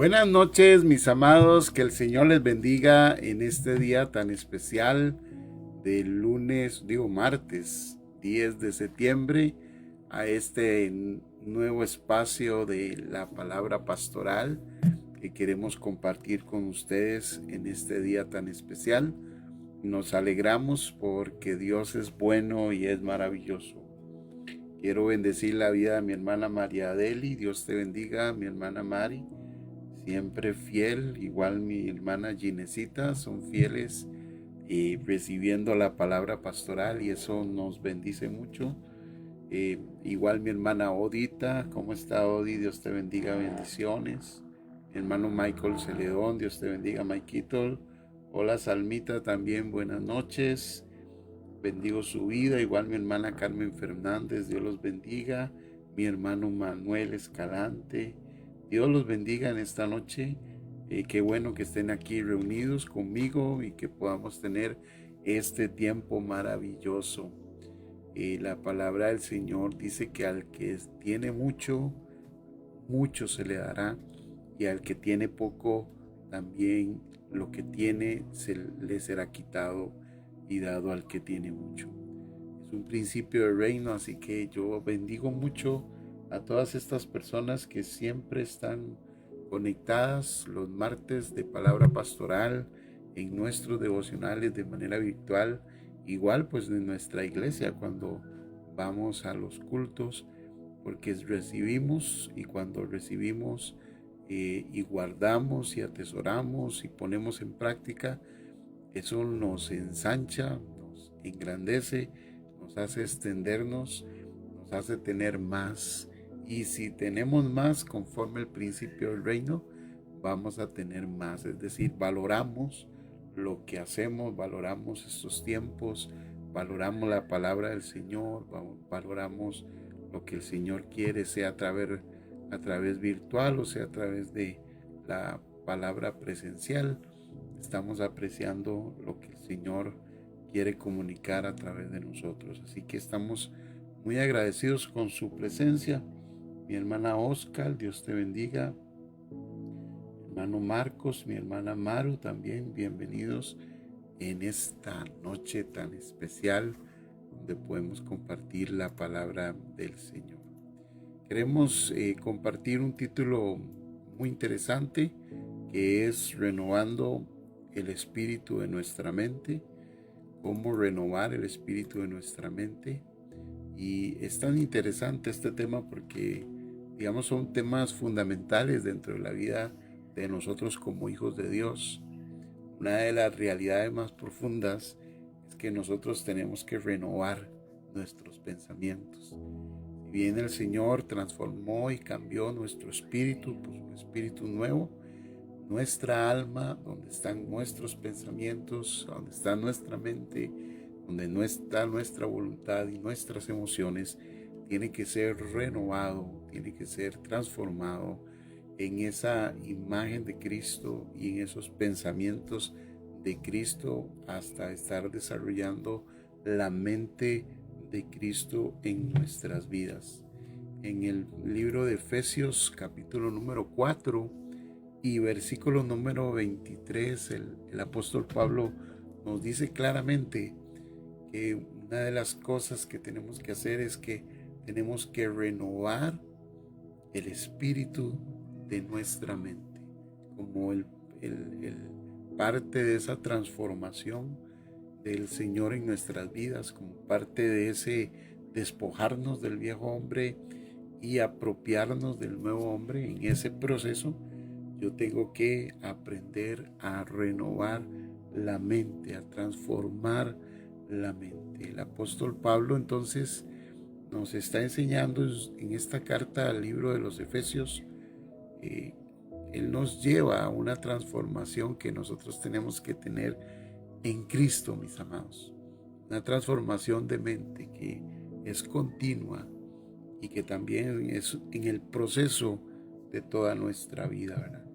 Buenas noches, mis amados, que el Señor les bendiga en este día tan especial del martes 10 de septiembre, a este nuevo espacio de la palabra pastoral que queremos compartir con ustedes en este día tan especial. Nos alegramos porque Dios es bueno y es maravilloso. Quiero bendecir la vida de mi hermana María Adeli. Dios te bendiga, mi hermana Mari, siempre fiel. Igual mi hermana Ginecita, son fieles y recibiendo la palabra pastoral, y eso nos bendice mucho. Igual mi hermana Odita, ¿cómo está Odi? Dios te bendiga, bendiciones. Mi hermano Michael Celedón, Dios te bendiga, Maikito. Hola Salmita, también buenas noches. Bendigo su vida. Igual mi hermana Carmen Fernández, Dios los bendiga. Mi hermano Manuel Escalante, Dios los bendiga en esta noche. Qué bueno que estén aquí reunidos conmigo y que podamos tener este tiempo maravilloso. La palabra del Señor dice que al que tiene mucho, mucho se le dará, y al que tiene poco, también lo que tiene le será quitado y dado al que tiene mucho. Es un principio del reino, así que yo bendigo mucho a todas estas personas que siempre están conectadas los martes de palabra pastoral en nuestros devocionales de manera virtual, igual pues en nuestra iglesia cuando vamos a los cultos, porque recibimos, y cuando recibimos y guardamos y atesoramos y ponemos en práctica, eso nos ensancha, nos engrandece, nos hace extendernos, nos hace tener más. Y si tenemos más conforme el principio del reino, vamos a tener más. Es decir, valoramos lo que hacemos, valoramos estos tiempos, valoramos la palabra del Señor, valoramos lo que el Señor quiere, sea a través virtual o sea a través de la palabra presencial. Estamos apreciando lo que el Señor quiere comunicar a través de nosotros. Así que estamos muy agradecidos con su presencia. Mi hermana Oscar, Dios te bendiga. Mi hermano Marcos, mi hermana Maru también, bienvenidos en esta noche tan especial donde podemos compartir la palabra del Señor. Queremos compartir un título muy interesante que es renovando el espíritu de nuestra mente, cómo renovar el espíritu de nuestra mente. Y es tan interesante este tema porque, digamos, son temas fundamentales dentro de la vida de nosotros como hijos de Dios. Una de las realidades más profundas es que nosotros tenemos que renovar nuestros pensamientos. Si bien el Señor transformó y cambió nuestro espíritu por un espíritu nuevo, nuestra alma, donde están nuestros pensamientos, donde está nuestra mente, donde no está nuestra voluntad y nuestras emociones, tiene que ser renovado, tiene que ser transformado en esa imagen de Cristo y en esos pensamientos de Cristo, hasta estar desarrollando la mente de Cristo en nuestras vidas. En el libro de Efesios, capítulo número 4, y versículo número 23, el apóstol Pablo nos dice claramente que una de las cosas que tenemos que hacer es que tenemos que renovar el espíritu de nuestra mente, como el parte de esa transformación del Señor en nuestras vidas, como parte de ese despojarnos del viejo hombre y apropiarnos del nuevo hombre. En ese proceso yo tengo que aprender a renovar la mente, a transformar la mente. El apóstol Pablo entonces nos está enseñando en esta carta al libro de los Efesios. Él nos lleva a una transformación que nosotros tenemos que tener en Cristo, mis amados. Una transformación de mente que es continua y que también es en el proceso de toda nuestra vida, ¿verdad?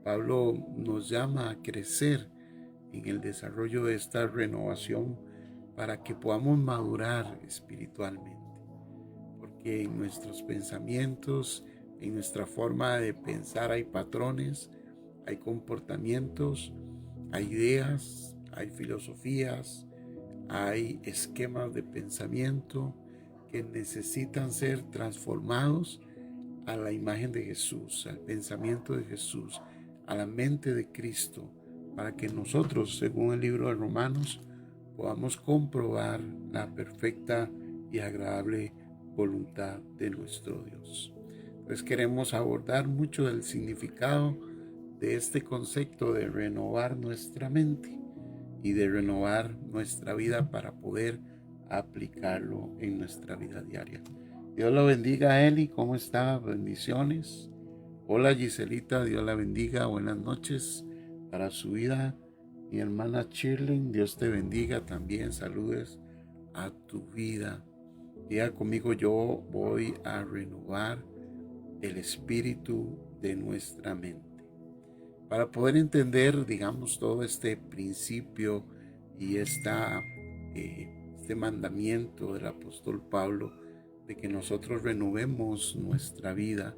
Pablo nos llama a crecer en el desarrollo de esta renovación para que podamos madurar espiritualmente, porque en nuestros pensamientos, en nuestra forma de pensar hay patrones, hay comportamientos, hay ideas, hay filosofías, hay esquemas de pensamiento que necesitan ser transformados a la imagen de Jesús, al pensamiento de Jesús, a la mente de Cristo, para que nosotros, según el libro de Romanos, podamos comprobar la perfecta y agradable voluntad de nuestro Dios. Entonces queremos abordar mucho del significado de este concepto de renovar nuestra mente y de renovar nuestra vida para poder aplicarlo en nuestra vida diaria. Dios lo bendiga, Eli. ¿Cómo está? Bendiciones. Hola, Giselita. Dios la bendiga. Buenas noches para su vida. Mi hermana Shirley, Dios te bendiga también. Saludes a tu vida. Diga conmigo, yo voy a renovar el espíritu de nuestra mente. Para poder entender, digamos, todo este principio y este mandamiento del apóstol Pablo de que nosotros renovemos nuestra vida,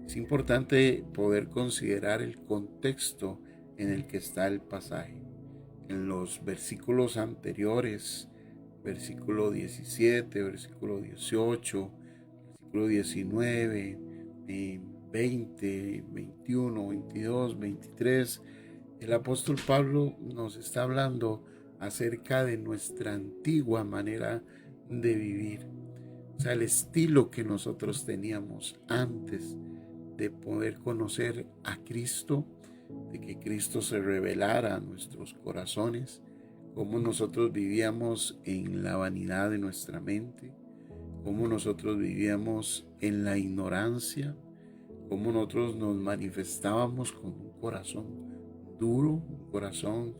es importante poder considerar el contexto en el que está el pasaje. En los versículos anteriores, versículo 17, versículo 18, versículo 19, 20, 21, 22, 23, el apóstol Pablo nos está hablando acerca de nuestra antigua manera de vivir. O sea, el estilo que nosotros teníamos antes de poder conocer a Cristo, de que Cristo se revelara a nuestros corazones, cómo nosotros vivíamos en la vanidad de nuestra mente, cómo nosotros vivíamos en la ignorancia, cómo nosotros nos manifestábamos con un corazón duro, un corazón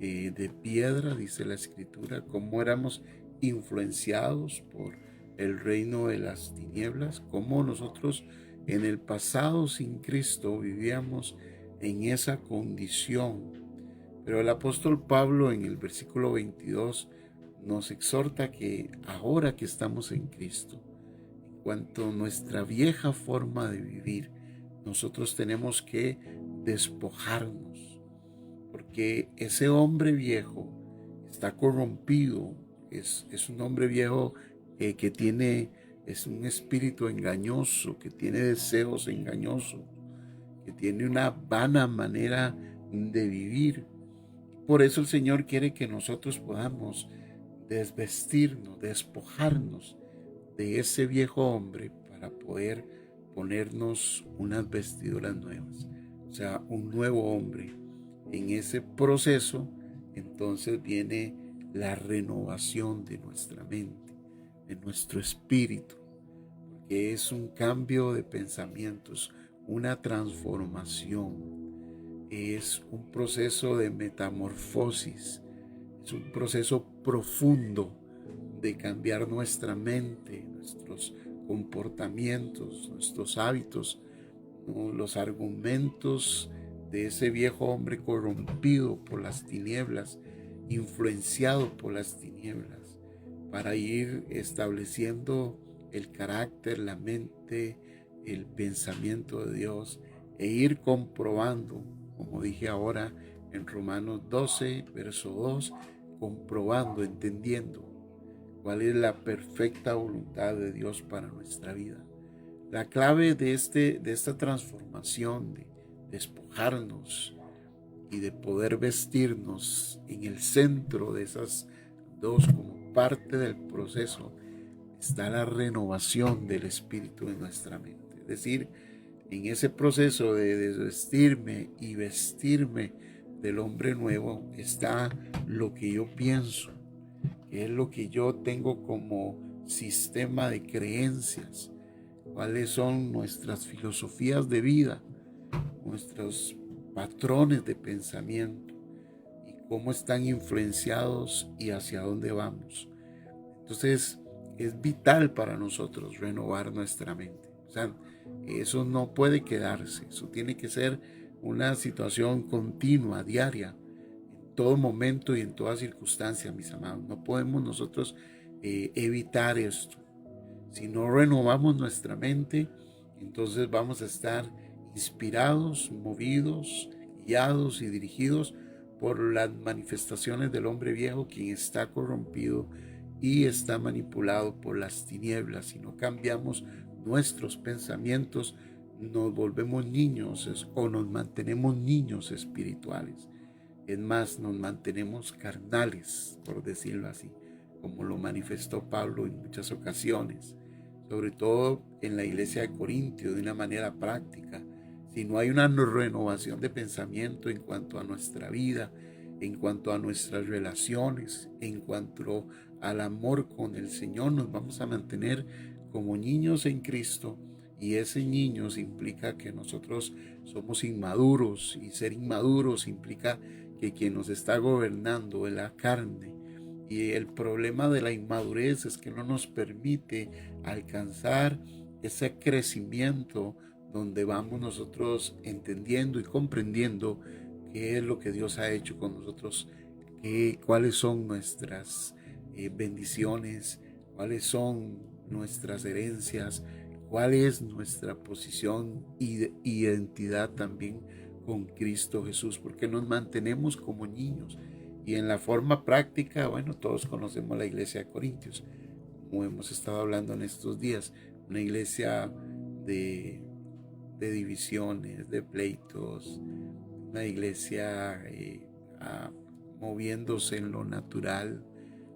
de piedra, dice la Escritura, cómo éramos influenciados por el reino de las tinieblas, cómo nosotros en el pasado sin Cristo vivíamos en esa condición. Pero el apóstol Pablo en el versículo 22 nos exhorta que ahora que estamos en Cristo, en cuanto a nuestra vieja forma de vivir, nosotros tenemos que despojarnos, porque ese hombre viejo está corrompido, es un hombre viejo es un espíritu engañoso, que tiene deseos engañosos, que tiene una vana manera de vivir. Por eso el Señor quiere que nosotros podamos desvestirnos, despojarnos de ese viejo hombre para poder ponernos unas vestiduras nuevas, o sea, un nuevo hombre. En ese proceso, entonces viene la renovación de nuestra mente, de nuestro espíritu, porque es un cambio de pensamientos, una transformación, es un proceso de metamorfosis, es un proceso profundo de cambiar nuestra mente, nuestros comportamientos, nuestros hábitos, ¿no? Los argumentos de ese viejo hombre corrompido por las tinieblas, influenciado por las tinieblas, para ir estableciendo el carácter, la mente, el pensamiento de Dios e ir comprobando, como dije ahora en Romanos 12, verso 2, comprobando, entendiendo cuál es la perfecta voluntad de Dios para nuestra vida. La clave de esta transformación, de despojarnos y de poder vestirnos en el centro de esas dos como parte del proceso, está la renovación del espíritu en nuestra mente. Es decir, en ese proceso de desvestirme y vestirme del hombre nuevo está lo que yo pienso, que es lo que yo tengo como sistema de creencias, cuáles son nuestras filosofías de vida, nuestros patrones de pensamiento y cómo están influenciados y hacia dónde vamos. Entonces es vital para nosotros renovar nuestra mente. O sea, eso no puede quedarse, eso tiene que ser una situación continua, diaria, en todo momento y en toda circunstancia, mis amados. No podemos nosotros evitar esto. Si no renovamos nuestra mente, entonces vamos a estar inspirados, movidos, guiados y dirigidos por las manifestaciones del hombre viejo, quien está corrompido y está manipulado por las tinieblas. Si no cambiamos nuestros pensamientos, nos volvemos niños o nos mantenemos niños espirituales. Es más, nos mantenemos carnales, por decirlo así, como lo manifestó Pablo en muchas ocasiones, sobre todo en la iglesia de Corintio, de una manera práctica. Si no hay una renovación de pensamiento en cuanto a nuestra vida, en cuanto a nuestras relaciones, en cuanto al amor con el Señor, nos vamos a mantener como niños en Cristo, y ese niños implica que nosotros somos inmaduros, y ser inmaduros implica que quien nos está gobernando es la carne. Y el problema de la inmadurez es que no nos permite alcanzar ese crecimiento donde vamos nosotros entendiendo y comprendiendo qué es lo que Dios ha hecho con nosotros, cuáles son nuestras bendiciones, cuáles son nuestras herencias, cuál es nuestra posición y identidad también con Cristo Jesús, porque nos mantenemos como niños. Y en la forma práctica, bueno, todos conocemos la iglesia de Corintios, como hemos estado hablando en estos días, una iglesia de, divisiones, de pleitos, una iglesia moviéndose en lo natural,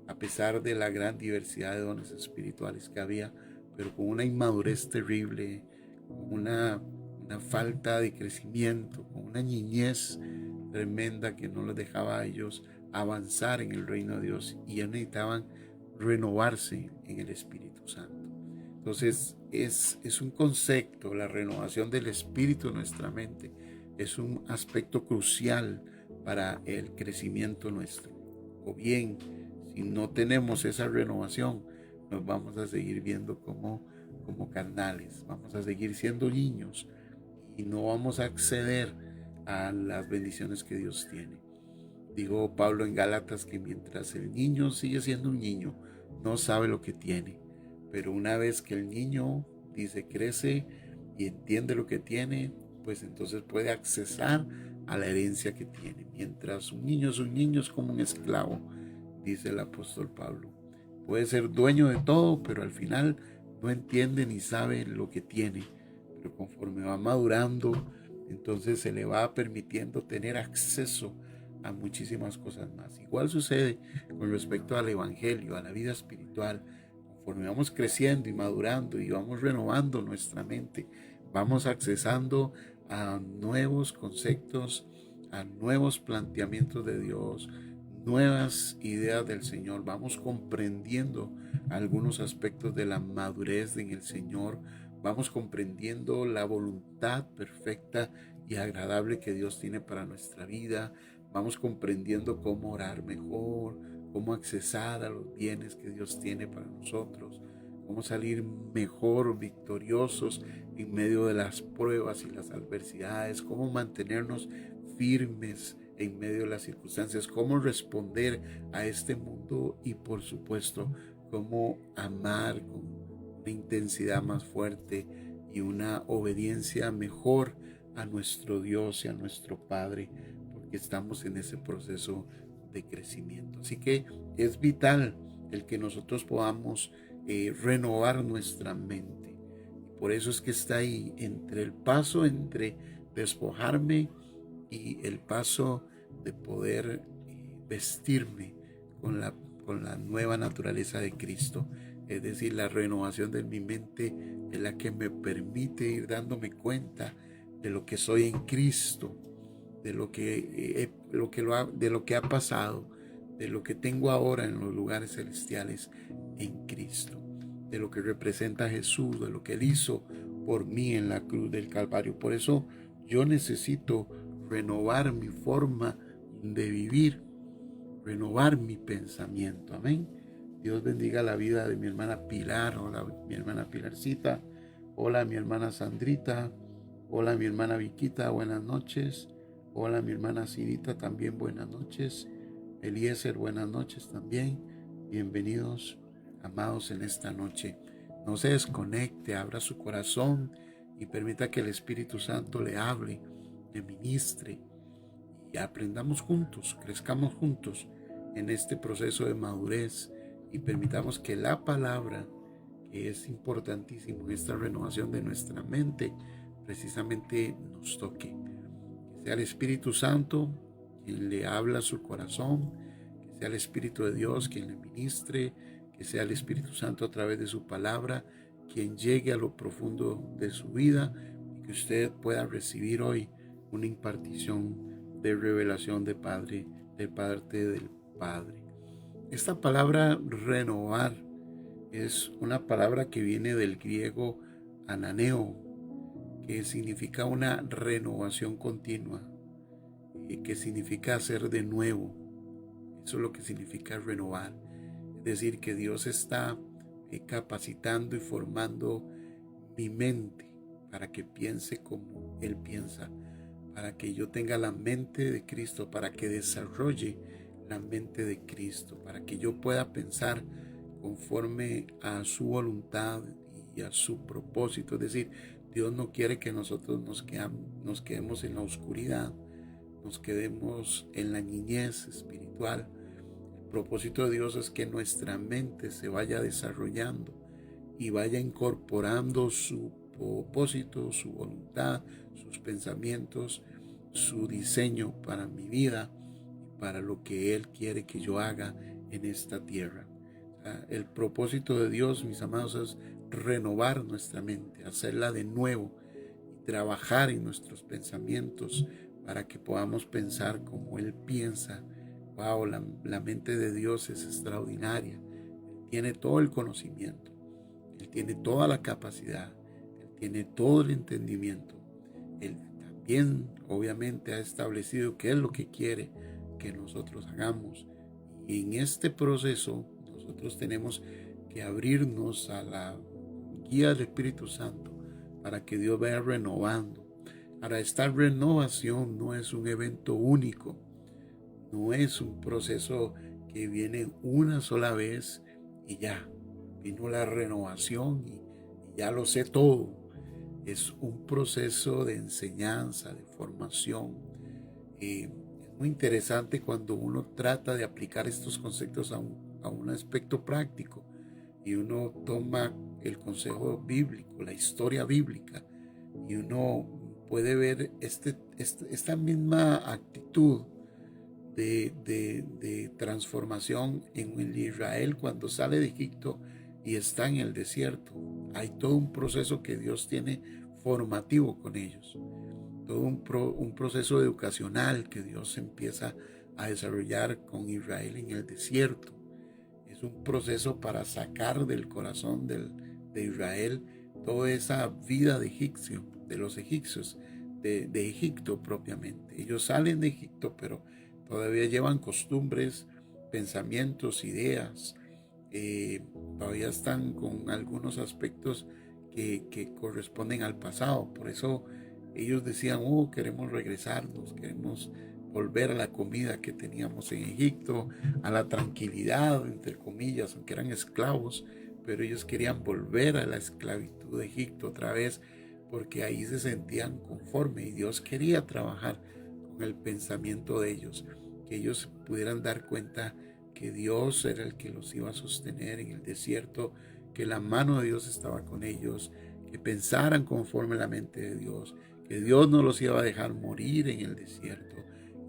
a pesar de la gran diversidad de dones espirituales que había, pero con una inmadurez terrible, con una falta de crecimiento, con una niñez tremenda que no les dejaba a ellos avanzar en el reino de Dios, y ya necesitaban renovarse en el Espíritu Santo. Entonces es un concepto, la renovación del Espíritu en nuestra mente es un aspecto crucial para el crecimiento nuestro. O bien, si no tenemos esa renovación, nos vamos a seguir viendo como carnales, vamos a seguir siendo niños y no vamos a acceder a las bendiciones que Dios tiene. Dijo Pablo en Gálatas que mientras el niño sigue siendo un niño, no sabe lo que tiene. Pero una vez que el niño, dice, crece y entiende lo que tiene, pues entonces puede accesar a la herencia que tiene. Mientras un niño es como un esclavo, dice el apóstol Pablo. Puede ser dueño de todo, pero al final no entiende ni sabe lo que tiene. Pero conforme va madurando, entonces se le va permitiendo tener acceso a muchísimas cosas más. Igual sucede con respecto al evangelio, a la vida espiritual. Conforme vamos creciendo y madurando y vamos renovando nuestra mente, vamos accesando a nuevos conceptos, a nuevos planteamientos de Dios, nuevas ideas del Señor. Vamos comprendiendo algunos aspectos de la madurez en el Señor. Vamos comprendiendo la voluntad perfecta y agradable que Dios tiene para nuestra vida. Vamos comprendiendo cómo orar mejor, cómo accesar a los bienes que Dios tiene para nosotros, cómo salir mejor, victoriosos en medio de las pruebas y las adversidades, cómo mantenernos firmes en medio de las circunstancias, cómo responder a este mundo y por supuesto cómo amar con una intensidad más fuerte y una obediencia mejor a nuestro Dios y a nuestro Padre, porque estamos en ese proceso de crecimiento. Así que es vital el que nosotros podamos renovar nuestra mente. Por eso es que está ahí entre el paso entre despojarme y el paso de poder vestirme con la nueva naturaleza de Cristo. Es decir, la renovación de mi mente es la que me permite ir dándome cuenta de lo que soy en Cristo, de lo que ha pasado, de lo que tengo ahora en los lugares celestiales en Cristo, de lo que representa Jesús, de lo que Él hizo por mí en la cruz del Calvario. Por eso yo necesito renovar mi forma de vivir, renovar mi pensamiento. Amén. Dios bendiga la vida de mi hermana Pilar. Hola, mi hermana Pilarcita. Hola, mi hermana Sandrita. Hola, mi hermana Viquita. Buenas noches. Hola, mi hermana Cirita. También buenas noches. Eliezer, buenas noches también. Bienvenidos, amados, en esta noche. No se desconecte, abra su corazón y permita que el Espíritu Santo le hable, le ministre, y aprendamos juntos, crezcamos juntos en este proceso de madurez y permitamos que la palabra, que es importantísimo en esta renovación de nuestra mente, precisamente nos toque. Que sea el Espíritu Santo quien le habla a su corazón, que sea el Espíritu de Dios quien le ministre, que sea el Espíritu Santo a través de su palabra quien llegue a lo profundo de su vida y que usted pueda recibir hoy una impartición de revelación de parte del Padre. Esta palabra renovar es una palabra que viene del griego ananeo, que significa una renovación continua, que significa hacer de nuevo. Eso es lo que significa renovar. Es decir, que Dios está capacitando y formando mi mente para que piense como Él piensa, para que yo tenga la mente de Cristo, para que desarrolle la mente de Cristo, para que yo pueda pensar conforme a su voluntad y a su propósito. Es decir, Dios no quiere que nosotros nos quedemos en la oscuridad, nos quedemos en la niñez espiritual. El propósito de Dios es que nuestra mente se vaya desarrollando y vaya incorporando su propósito, su voluntad, sus pensamientos, su diseño para mi vida y para lo que Él quiere que yo haga en esta tierra. El propósito de Dios, mis amados, es renovar nuestra mente, hacerla de nuevo y trabajar en nuestros pensamientos para que podamos pensar como Él piensa. Wow, la mente de Dios es extraordinaria. Él tiene todo el conocimiento, Él tiene toda la capacidad, Él tiene todo el entendimiento. Él también, obviamente, ha establecido qué es lo que quiere que nosotros hagamos. Y en este proceso, nosotros tenemos que abrirnos a la guía del Espíritu Santo para que Dios vaya renovando. Ahora, esta renovación no es un evento único, no es un proceso que viene una sola vez y ya, vino la renovación y ya lo sé todo. Es un proceso de enseñanza, de formación. Es muy interesante cuando uno trata de aplicar estos conceptos a un aspecto práctico y uno toma el consejo bíblico, la historia bíblica, y uno puede ver esta misma actitud de transformación en el Israel cuando sale de Egipto y está en el desierto. Hay todo un proceso que Dios tiene formativo con ellos, todo un proceso educacional que Dios empieza a desarrollar con Israel en el desierto. Es un proceso para sacar del corazón de Israel toda esa vida de egipcio, de los egipcios, de Egipto propiamente. Ellos salen de Egipto, pero todavía llevan costumbres, pensamientos, ideas. Todavía están con algunos aspectos que corresponden al pasado. Por eso ellos decían, queremos regresarnos, queremos volver a la comida que teníamos en Egipto, a la tranquilidad, entre comillas, aunque eran esclavos, pero ellos querían volver a la esclavitud de Egipto otra vez, porque ahí se sentían conforme y Dios quería trabajar con el pensamiento de ellos, que ellos pudieran dar cuenta que Dios era el que los iba a sostener en el desierto, que la mano de Dios estaba con ellos, que pensaran conforme a la mente de Dios, que Dios no los iba a dejar morir en el desierto,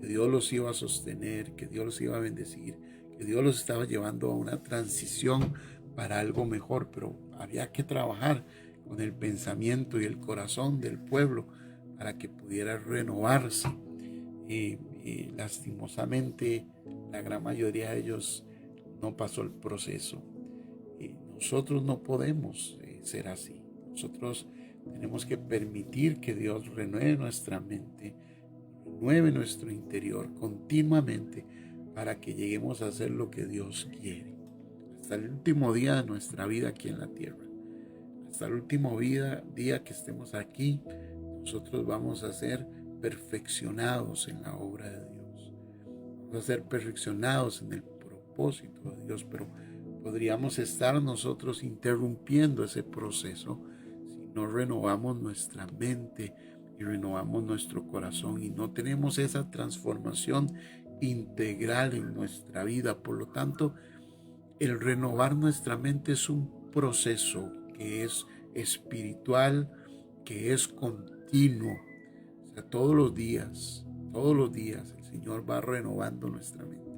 que Dios los iba a sostener, que Dios los iba a bendecir, que Dios los estaba llevando a una transición para algo mejor, pero había que trabajar con el pensamiento y el corazón del pueblo para que pudiera renovarse. Lastimosamente, la gran mayoría de ellos no pasó el proceso. Nosotros no podemos ser así. Nosotros tenemos que permitir que Dios renueve nuestra mente, renueve nuestro interior continuamente para que lleguemos a hacer lo que Dios quiere. Hasta el último día de nuestra vida aquí en la tierra. Hasta el último día que estemos aquí, nosotros vamos a ser perfeccionados en la obra de Dios. Vamos a ser perfeccionados en el propósito de Dios, pero podríamos estar nosotros interrumpiendo ese proceso si no renovamos nuestra mente y renovamos nuestro corazón y no tenemos esa transformación integral en nuestra vida. Por lo tanto, el renovar nuestra mente es un proceso que es espiritual, que es continuo. O sea, todos los días el Señor va renovando nuestra mente.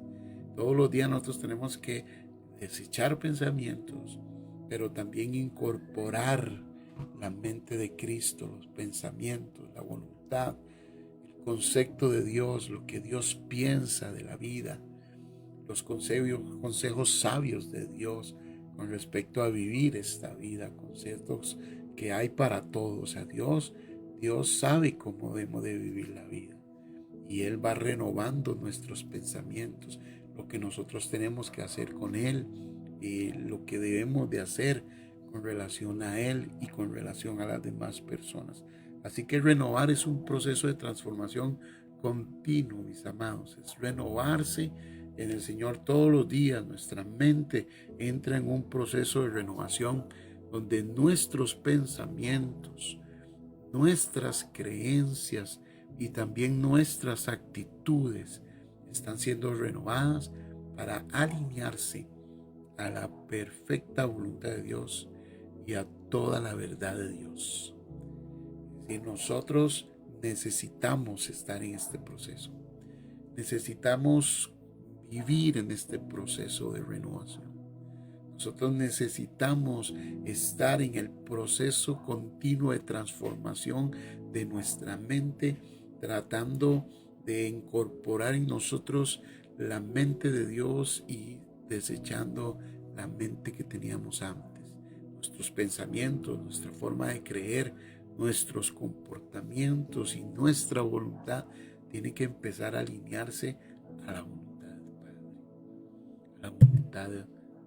Todos los días nosotros tenemos que desechar pensamientos, pero también incorporar la mente de Cristo, los pensamientos, la voluntad, el concepto de Dios, lo que Dios piensa de la vida, los consejos sabios de Dios con respecto a vivir esta vida, conceptos que hay para todos. O sea, Dios sabe cómo debemos de vivir la vida y Él va renovando nuestros pensamientos, lo que nosotros tenemos que hacer con Él y lo que debemos de hacer con relación a Él y con relación a las demás personas. Así que renovar es un proceso de transformación continuo, mis amados. Es renovarse en el Señor todos los días. Nuestra mente entra en un proceso de renovación donde nuestros pensamientos, nuestras creencias y también nuestras actitudes están siendo renovadas para alinearse a la perfecta voluntad de Dios y a toda la verdad de Dios. Y nosotros necesitamos estar en este proceso. Necesitamos vivir en este proceso de renovación. Nosotros necesitamos estar en el proceso continuo de transformación de nuestra mente, tratando de incorporar en nosotros la mente de Dios y desechando la mente que teníamos antes. Nuestros pensamientos, nuestra forma de creer, nuestros comportamientos y nuestra voluntad tienen que empezar a alinearse a la voluntad del Padre, a la voluntad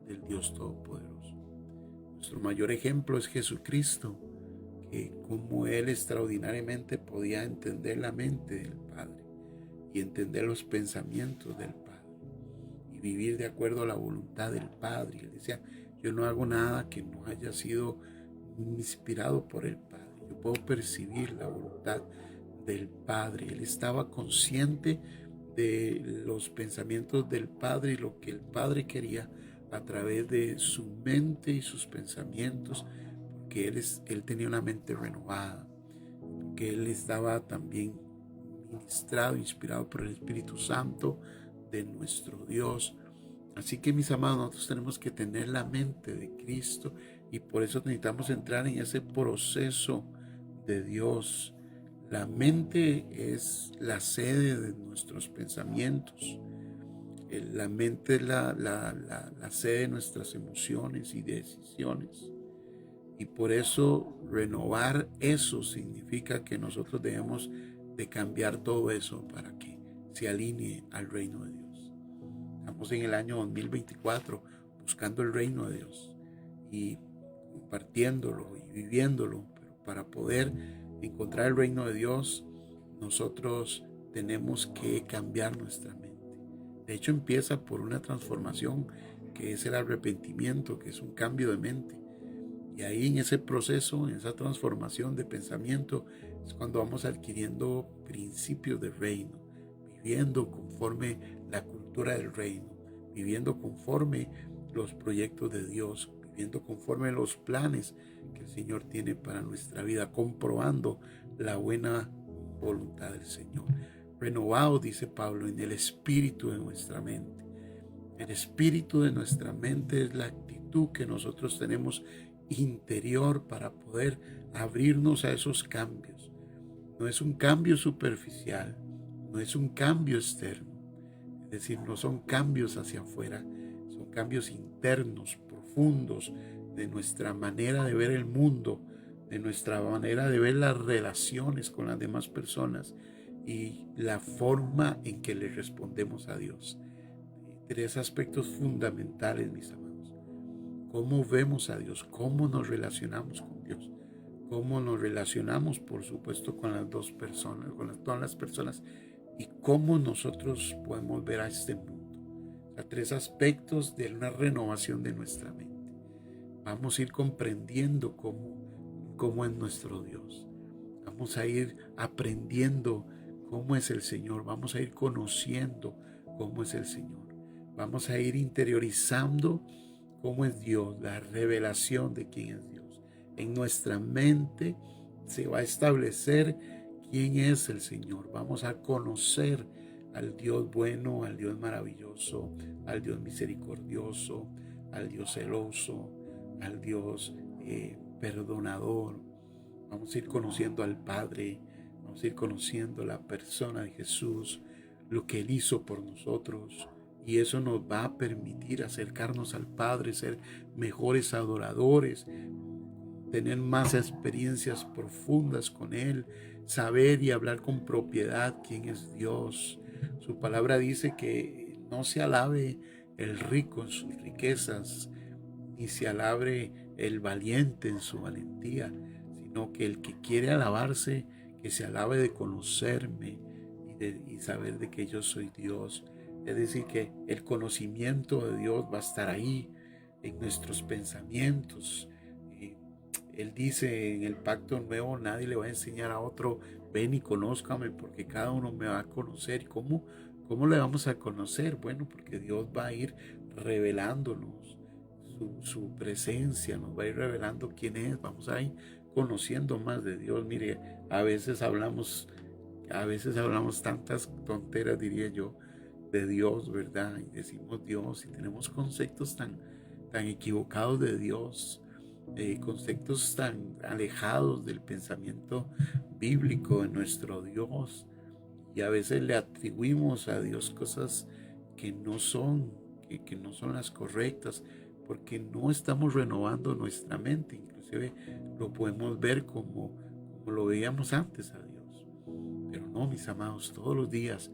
del Dios Todopoderoso. Nuestro mayor ejemplo es Jesucristo, que como Él extraordinariamente podía entender la mente del Padre y entender los pensamientos del Padre y vivir de acuerdo a la voluntad del Padre. Él decía, yo no hago nada que no haya sido inspirado por el Padre. Yo puedo percibir la voluntad del Padre. Él estaba consciente de los pensamientos del Padre y lo que el Padre quería a través de su mente y sus pensamientos, porque él tenía una mente renovada, porque él estaba también ministrado, inspirado por el Espíritu Santo de nuestro Dios. Así que, mis amados, nosotros tenemos que tener la mente de Cristo y por eso necesitamos entrar en ese proceso de Dios. La mente es la sede de nuestros pensamientos. La mente es la sede de nuestras emociones y decisiones. Y por eso renovar eso significa que nosotros debemos de cambiar todo eso para que se alinee al reino de Dios. Estamos en el año 2024 buscando el reino de Dios y compartiéndolo y viviéndolo, pero para poder encontrar el reino de Dios nosotros tenemos que cambiar nuestra mente. De hecho, empieza por una transformación que es el arrepentimiento, que es un cambio de mente. Y ahí en ese proceso, en esa transformación de pensamiento, es cuando vamos adquiriendo principios del reino, viviendo conforme la cultura del reino, viviendo conforme los proyectos de Dios, viviendo conforme los planes que el Señor tiene para nuestra vida, comprobando la buena voluntad del Señor. Renovados, dice Pablo, en el espíritu de nuestra mente. El espíritu de nuestra mente es la actitud que nosotros tenemos interior para poder abrirnos a esos cambios. No es un cambio superficial, no es un cambio externo, es decir, no son cambios hacia afuera, son cambios internos, profundos, de nuestra manera de ver el mundo, de nuestra manera de ver las relaciones con las demás personas y la forma en que le respondemos a Dios. Tres aspectos fundamentales, mis amados. Cómo vemos a Dios, cómo nos relacionamos con Dios, cómo nos relacionamos, por supuesto, con las dos personas, con todas las personas, y cómo nosotros podemos ver a este mundo. O sea, tres aspectos de una renovación de nuestra mente. Vamos a ir comprendiendo cómo es nuestro Dios. Vamos a ir aprendiendo cómo es el Señor. Vamos a ir conociendo cómo es el Señor. Vamos a ir interiorizando cómo es Dios, la revelación de quién es Dios. En nuestra mente se va a establecer quién es el Señor. Vamos a conocer al Dios bueno, al Dios maravilloso, al Dios misericordioso, al Dios celoso, al Dios perdonador. Vamos a ir conociendo al Padre, vamos a ir conociendo la persona de Jesús, lo que Él hizo por nosotros. Y eso nos va a permitir acercarnos al Padre, ser mejores adoradores, tener más experiencias profundas con Él, saber y hablar con propiedad quién es Dios. Su palabra dice que no se alabe el rico en sus riquezas, ni se alabe el valiente en su valentía, sino que el que quiere alabarse, que se alabe de conocerme y saber de que yo soy Dios. Es decir, que el conocimiento de Dios va a estar ahí en nuestros pensamientos. Él dice en el pacto nuevo, nadie le va a enseñar a otro, ven y conózcame, porque cada uno me va a conocer. ¿Cómo le vamos a conocer? Bueno, porque Dios va a ir revelándonos su presencia, nos va a ir revelando quién es, vamos a ir conociendo más de Dios. Mire, a veces hablamos tantas tonteras, diría yo, de Dios, ¿verdad? Y decimos Dios y tenemos conceptos tan equivocados de Dios, conceptos tan alejados del pensamiento bíblico de nuestro Dios. Y a veces le atribuimos a Dios cosas que no son, que no son las correctas, porque no estamos renovando nuestra mente. Inclusive lo podemos ver como lo veíamos antes a Dios. Pero no, mis amados, todos los días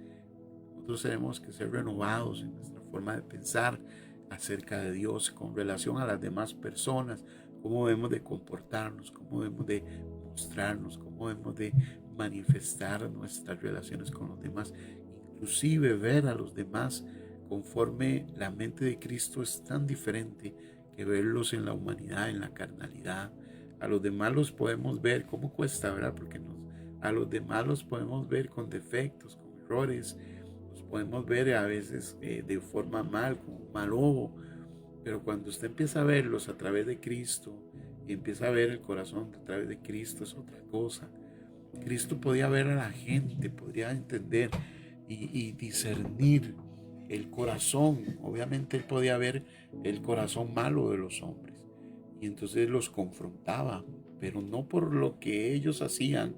nosotros tenemos que ser renovados en nuestra forma de pensar acerca de Dios con relación a las demás personas, cómo debemos de comportarnos, cómo debemos de mostrarnos, cómo debemos de manifestar nuestras relaciones con los demás, inclusive ver a los demás conforme la mente de Cristo es tan diferente que verlos en la humanidad, en la carnalidad. A los demás los podemos ver, ¿cómo cuesta, verdad? Porque a los demás los podemos ver con defectos, con errores, los podemos ver a veces de forma mal, como un mal ojo, pero cuando usted empieza a verlos a través de Cristo y empieza a ver el corazón a través de Cristo, es otra cosa. Cristo podía ver a la gente, podría entender y discernir el corazón. Obviamente él podía ver el corazón malo de los hombres y entonces los confrontaba, pero no por lo que ellos hacían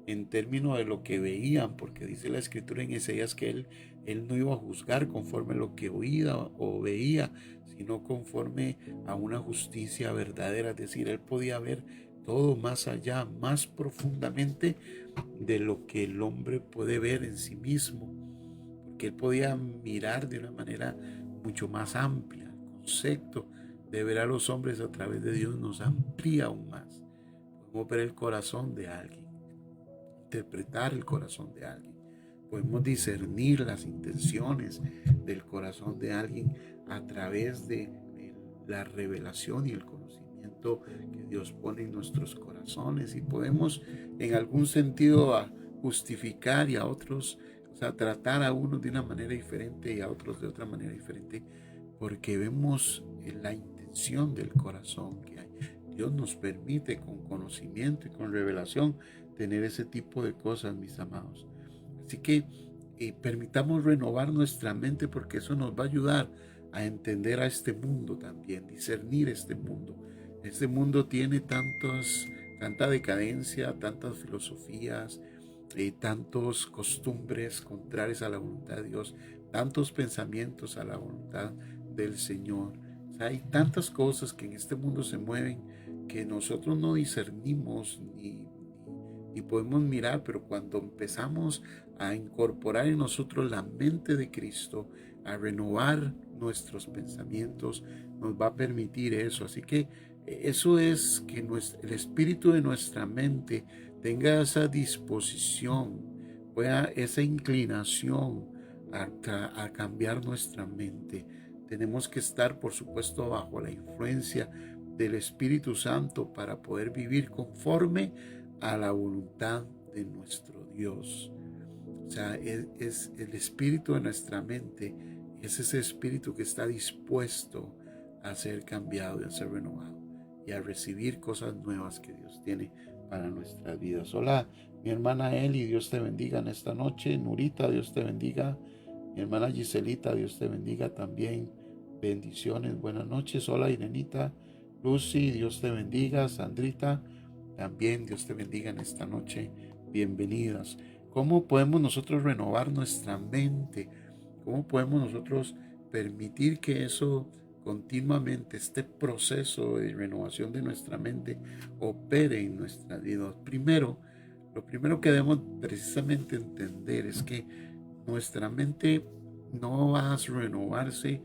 en términos de lo que veían, porque dice la escritura en Isaías que él no iba a juzgar conforme a lo que oía o veía, sino conforme a una justicia verdadera. Es decir, él podía ver todo más allá, más profundamente de lo que el hombre puede ver en sí mismo, porque él podía mirar de una manera mucho más amplia. El concepto de ver a los hombres a través de Dios nos amplía aún más. Podemos ver el corazón de alguien, interpretar el corazón de alguien. Podemos discernir las intenciones del corazón de alguien a través de la revelación y el conocimiento que Dios pone en nuestros corazones, y podemos en algún sentido justificar y a otros, o sea, tratar a unos de una manera diferente y a otros de otra manera diferente, porque vemos la intención del corazón que hay. Dios nos permite con conocimiento y con revelación tener ese tipo de cosas, mis amados. Así que permitamos renovar nuestra mente, porque eso nos va a ayudar a entender a este mundo también, discernir este mundo. Este mundo tiene tanta decadencia, tantas filosofías, tantas costumbres contrarias a la voluntad de Dios, tantos pensamientos a la voluntad del Señor. O sea, hay tantas cosas que en este mundo se mueven que nosotros no discernimos ni podemos mirar, pero cuando empezamos a incorporar en nosotros la mente de Cristo, a renovar nuestros pensamientos, nos va a permitir eso. Así que eso es que el espíritu de nuestra mente tenga esa disposición, esa inclinación a cambiar nuestra mente. Tenemos que estar, por supuesto, bajo la influencia del Espíritu Santo para poder vivir conforme a la voluntad de nuestro Dios. O sea, es el espíritu de nuestra mente, es ese espíritu que está dispuesto a ser cambiado y a ser renovado y a recibir cosas nuevas que Dios tiene para nuestras vidas. Hola, mi hermana Eli, Dios te bendiga en esta noche. Nurita, Dios te bendiga. Mi hermana Giselita, Dios te bendiga también. Bendiciones, buenas noches. Hola, Irenita. Lucy, Dios te bendiga. Sandrita, también Dios te bendiga en esta noche. Bienvenidas. ¿Cómo podemos nosotros renovar nuestra mente? ¿Cómo podemos nosotros permitir que eso continuamente, este proceso de renovación de nuestra mente, opere en nuestra vida? Lo primero que debemos precisamente entender es que nuestra mente no va a renovarse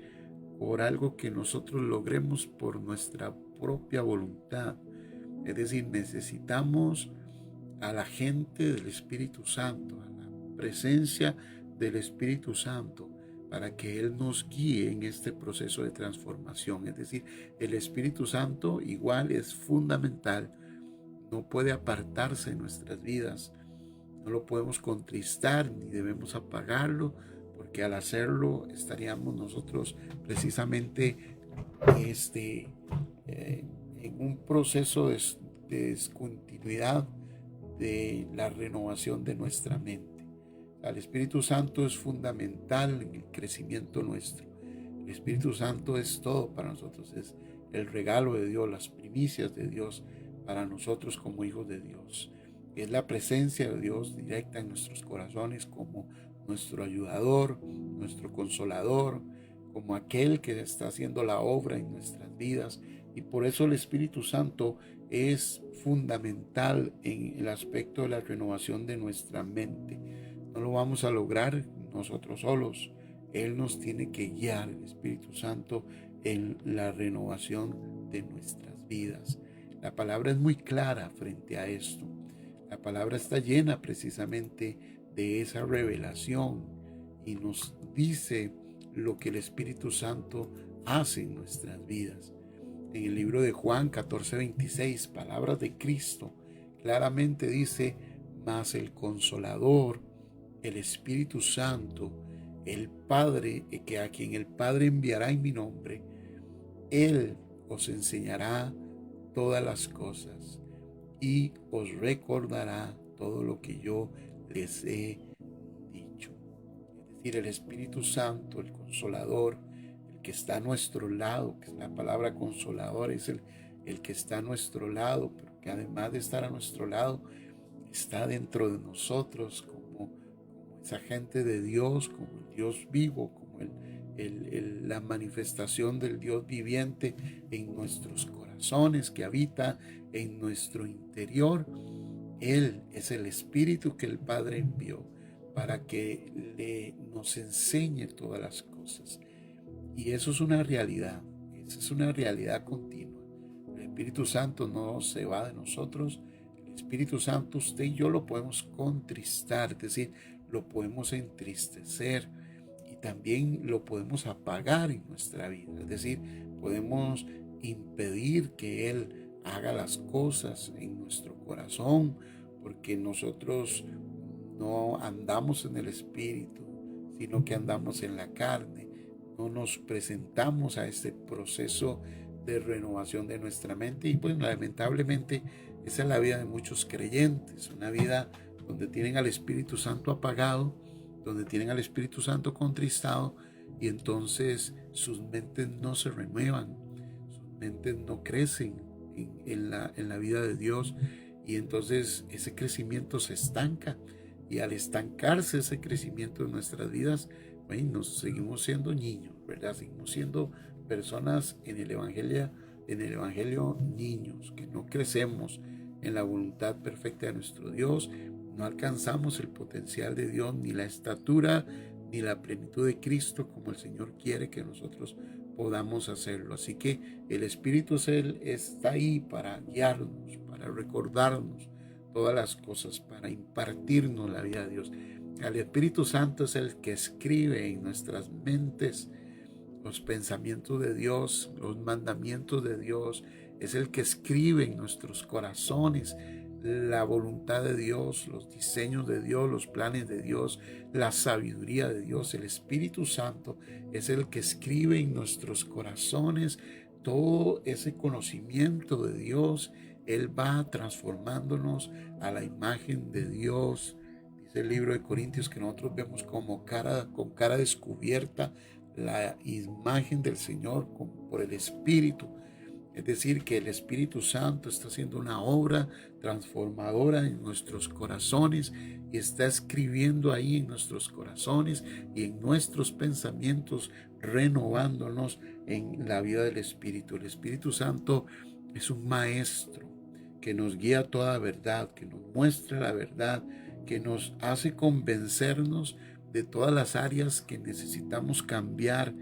por algo que nosotros logremos por nuestra propia voluntad. Es decir, necesitamos a la gente del Espíritu Santo, a la presencia del Espíritu Santo, para que Él nos guíe en este proceso de transformación. Es decir, el Espíritu Santo igual es fundamental, no puede apartarse de nuestras vidas, no lo podemos contristar ni debemos apagarlo, porque al hacerlo estaríamos nosotros precisamente en un proceso de descontinuidad de la renovación de nuestra mente. El Espíritu Santo es fundamental en el crecimiento nuestro. El Espíritu Santo es todo para nosotros, es el regalo de Dios, las primicias de Dios para nosotros como hijos de Dios. Es la presencia de Dios directa en nuestros corazones como nuestro ayudador, nuestro consolador, como aquel que está haciendo la obra en nuestras vidas. Y por eso el Espíritu Santo es fundamental en el aspecto de la renovación de nuestra mente. No lo vamos a lograr nosotros solos. Él nos tiene que guiar, el Espíritu Santo, en la renovación de nuestras vidas. La palabra es muy clara frente a esto. La palabra está llena precisamente de esa revelación y nos dice lo que el Espíritu Santo hace en nuestras vidas. En el libro de Juan 14:26, palabras de Cristo, claramente dice: mas el Consolador, el Espíritu Santo, el Padre, que a quien el Padre enviará en mi nombre, Él os enseñará todas las cosas y os recordará todo lo que yo les he dicho. Es decir, el Espíritu Santo, el Consolador, el que está a nuestro lado, que es la palabra consolador, es el que está a nuestro lado, pero que además de estar a nuestro lado, está dentro de nosotros como esa gente de Dios, como el Dios vivo, como la manifestación del Dios viviente en nuestros corazones, que habita en nuestro interior. Él es el Espíritu que el Padre envió para que nos enseñe todas las cosas. Y eso es una realidad, esa es una realidad continua. El Espíritu Santo no se va de nosotros. El Espíritu Santo, usted y yo lo podemos contristar, es decir, lo podemos entristecer y también lo podemos apagar en nuestra vida. Es decir, podemos impedir que Él haga las cosas en nuestro corazón, porque nosotros no andamos en el Espíritu, sino que andamos en la carne. No nos presentamos a este proceso de renovación de nuestra mente y pues lamentablemente esa es la vida de muchos creyentes, una vida donde tienen al Espíritu Santo apagado, donde tienen al Espíritu Santo contristado y entonces sus mentes no se renuevan, sus mentes no crecen en la vida de Dios y entonces ese crecimiento se estanca y al estancarse ese crecimiento en nuestras vidas, bueno, nos seguimos siendo niños, ¿verdad? Seguimos siendo personas en el evangelio niños, que no crecemos en la voluntad perfecta de nuestro Dios, no alcanzamos el potencial de Dios, ni la estatura, ni la plenitud de Cristo como el Señor quiere que nosotros podamos hacerlo. Así que el Espíritu está ahí para guiarnos, para recordarnos todas las cosas, para impartirnos la vida de Dios. El Espíritu Santo es el que escribe en nuestras mentes los pensamientos de Dios, los mandamientos de Dios. Es el que escribe en nuestros corazones la voluntad de Dios, los diseños de Dios, los planes de Dios, la sabiduría de Dios. El Espíritu Santo es el que escribe en nuestros corazones todo ese conocimiento de Dios. Él va transformándonos a la imagen de Dios. Dice el libro de Corintios que nosotros vemos como con cara descubierta la imagen del Señor por el Espíritu. Es decir, que el Espíritu Santo está haciendo una obra transformadora en nuestros corazones y está escribiendo ahí en nuestros corazones y en nuestros pensamientos, renovándonos en la vida del Espíritu. El Espíritu Santo es un maestro que nos guía a toda verdad, que nos muestra la verdad, que nos hace convencernos de todas las áreas que necesitamos cambiar.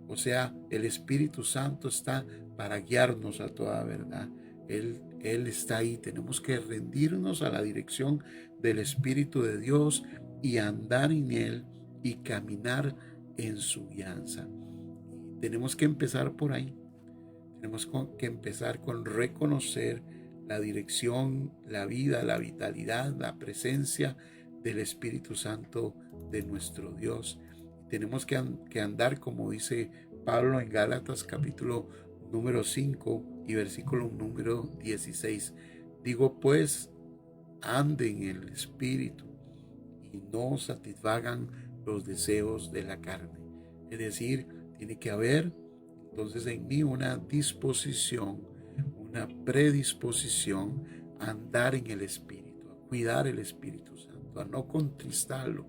O sea, el Espíritu Santo está para guiarnos a toda verdad. Él está ahí. Tenemos que rendirnos a la dirección del Espíritu de Dios y andar en Él y caminar en su guianza. Tenemos que empezar por ahí. Tenemos que empezar con reconocer la dirección, la vida, la vitalidad, la presencia del Espíritu Santo de nuestro Dios. Tenemos que andar como dice Pablo en Gálatas capítulo número 5 y versículo número 16. Digo pues, anden en el Espíritu y no satisfagan los deseos de la carne. Es decir, tiene que haber entonces en mí una disposición, una predisposición a andar en el Espíritu, a cuidar el Espíritu Santo, a no contristarlo,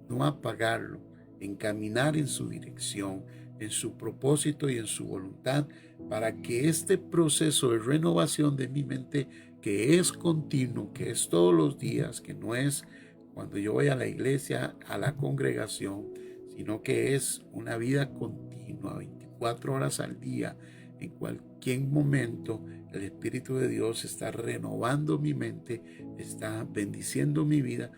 no apagarlo, en caminar en su dirección, en su propósito y en su voluntad, para que este proceso de renovación de mi mente, que es continuo, que es todos los días, que no es cuando yo voy a la iglesia, a la congregación, sino que es una vida continua, 24 horas al día. En cualquier momento el Espíritu de Dios está renovando mi mente, está bendiciendo mi vida.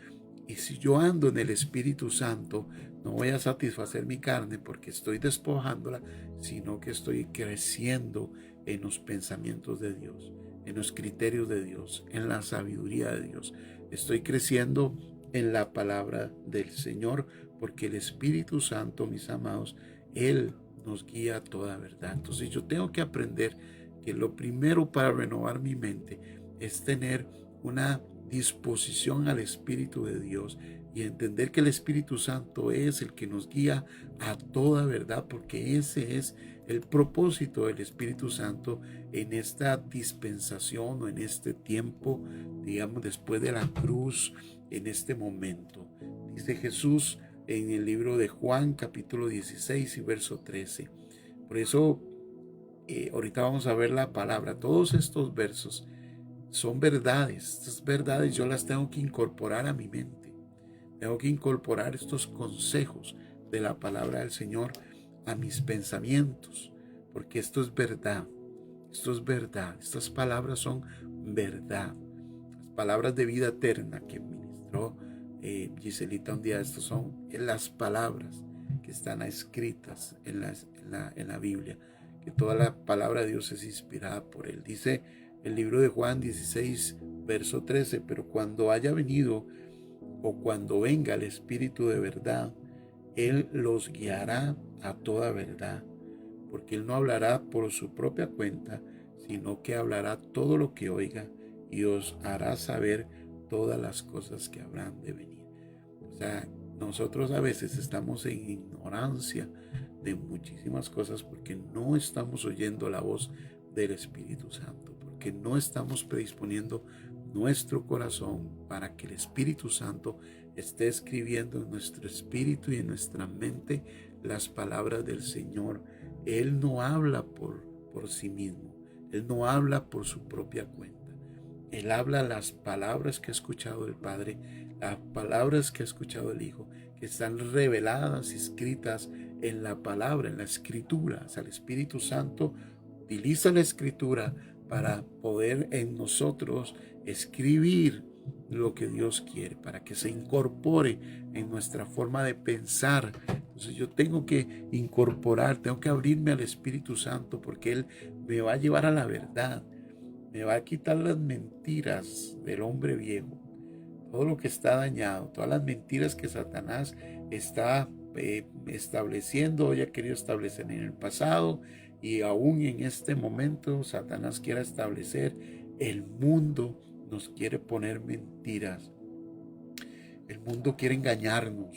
Y si yo ando en el Espíritu Santo, no voy a satisfacer mi carne porque estoy despojándola, sino que estoy creciendo en los pensamientos de Dios, en los criterios de Dios, en la sabiduría de Dios. Estoy creciendo en la palabra del Señor, porque el Espíritu Santo, mis amados, Él nos guía a toda verdad. Entonces yo tengo que aprender que lo primero para renovar mi mente es tener una disposición al Espíritu de Dios y entender que el Espíritu Santo es el que nos guía a toda verdad, porque ese es el propósito del Espíritu Santo en esta dispensación o en este tiempo, digamos, después de la cruz, en este momento. Dice Jesús en el libro de Juan capítulo 16 y verso 13. Por eso ahorita vamos a ver la palabra. Todos estos versos son verdades. Estas verdades yo las tengo que incorporar a mi mente. Tengo que incorporar estos consejos de la palabra del Señor a mis pensamientos, porque esto es verdad. Esto es verdad. Estas palabras son verdad. Las palabras de vida eterna que ministró Giselita un día, estas son las palabras que están escritas en la Biblia, que toda la palabra de Dios es inspirada por Él. Dice el libro de Juan 16, verso 13, pero cuando haya venido o cuando venga el Espíritu de verdad, Él los guiará a toda verdad, porque Él no hablará por su propia cuenta, sino que hablará todo lo que oiga y os hará saber todas las cosas que habrán de venir. O sea, nosotros a veces estamos en ignorancia de muchísimas cosas porque no estamos oyendo la voz del Espíritu Santo, porque no estamos predisponiendo nuestro corazón para que el Espíritu Santo esté escribiendo en nuestro espíritu y en nuestra mente las palabras del Señor. Él no habla por sí mismo, Él no habla por su propia cuenta. Él habla las palabras que ha escuchado el Padre, las palabras que ha escuchado el Hijo, que están reveladas, escritas en la palabra, en la Escritura. O sea, el Espíritu Santo utiliza la Escritura para poder en nosotros escribir lo que Dios quiere, para que se incorpore en nuestra forma de pensar. Entonces yo tengo que incorporar, tengo que abrirme al Espíritu Santo, porque Él me va a llevar a la verdad. me va a quitar las mentiras del hombre viejo, todo lo que está dañado, todas las mentiras que Satanás está estableciendo, ya querido establecer en el pasado, y aún en este momento Satanás quiere establecer. El mundo nos quiere poner mentiras. El mundo quiere engañarnos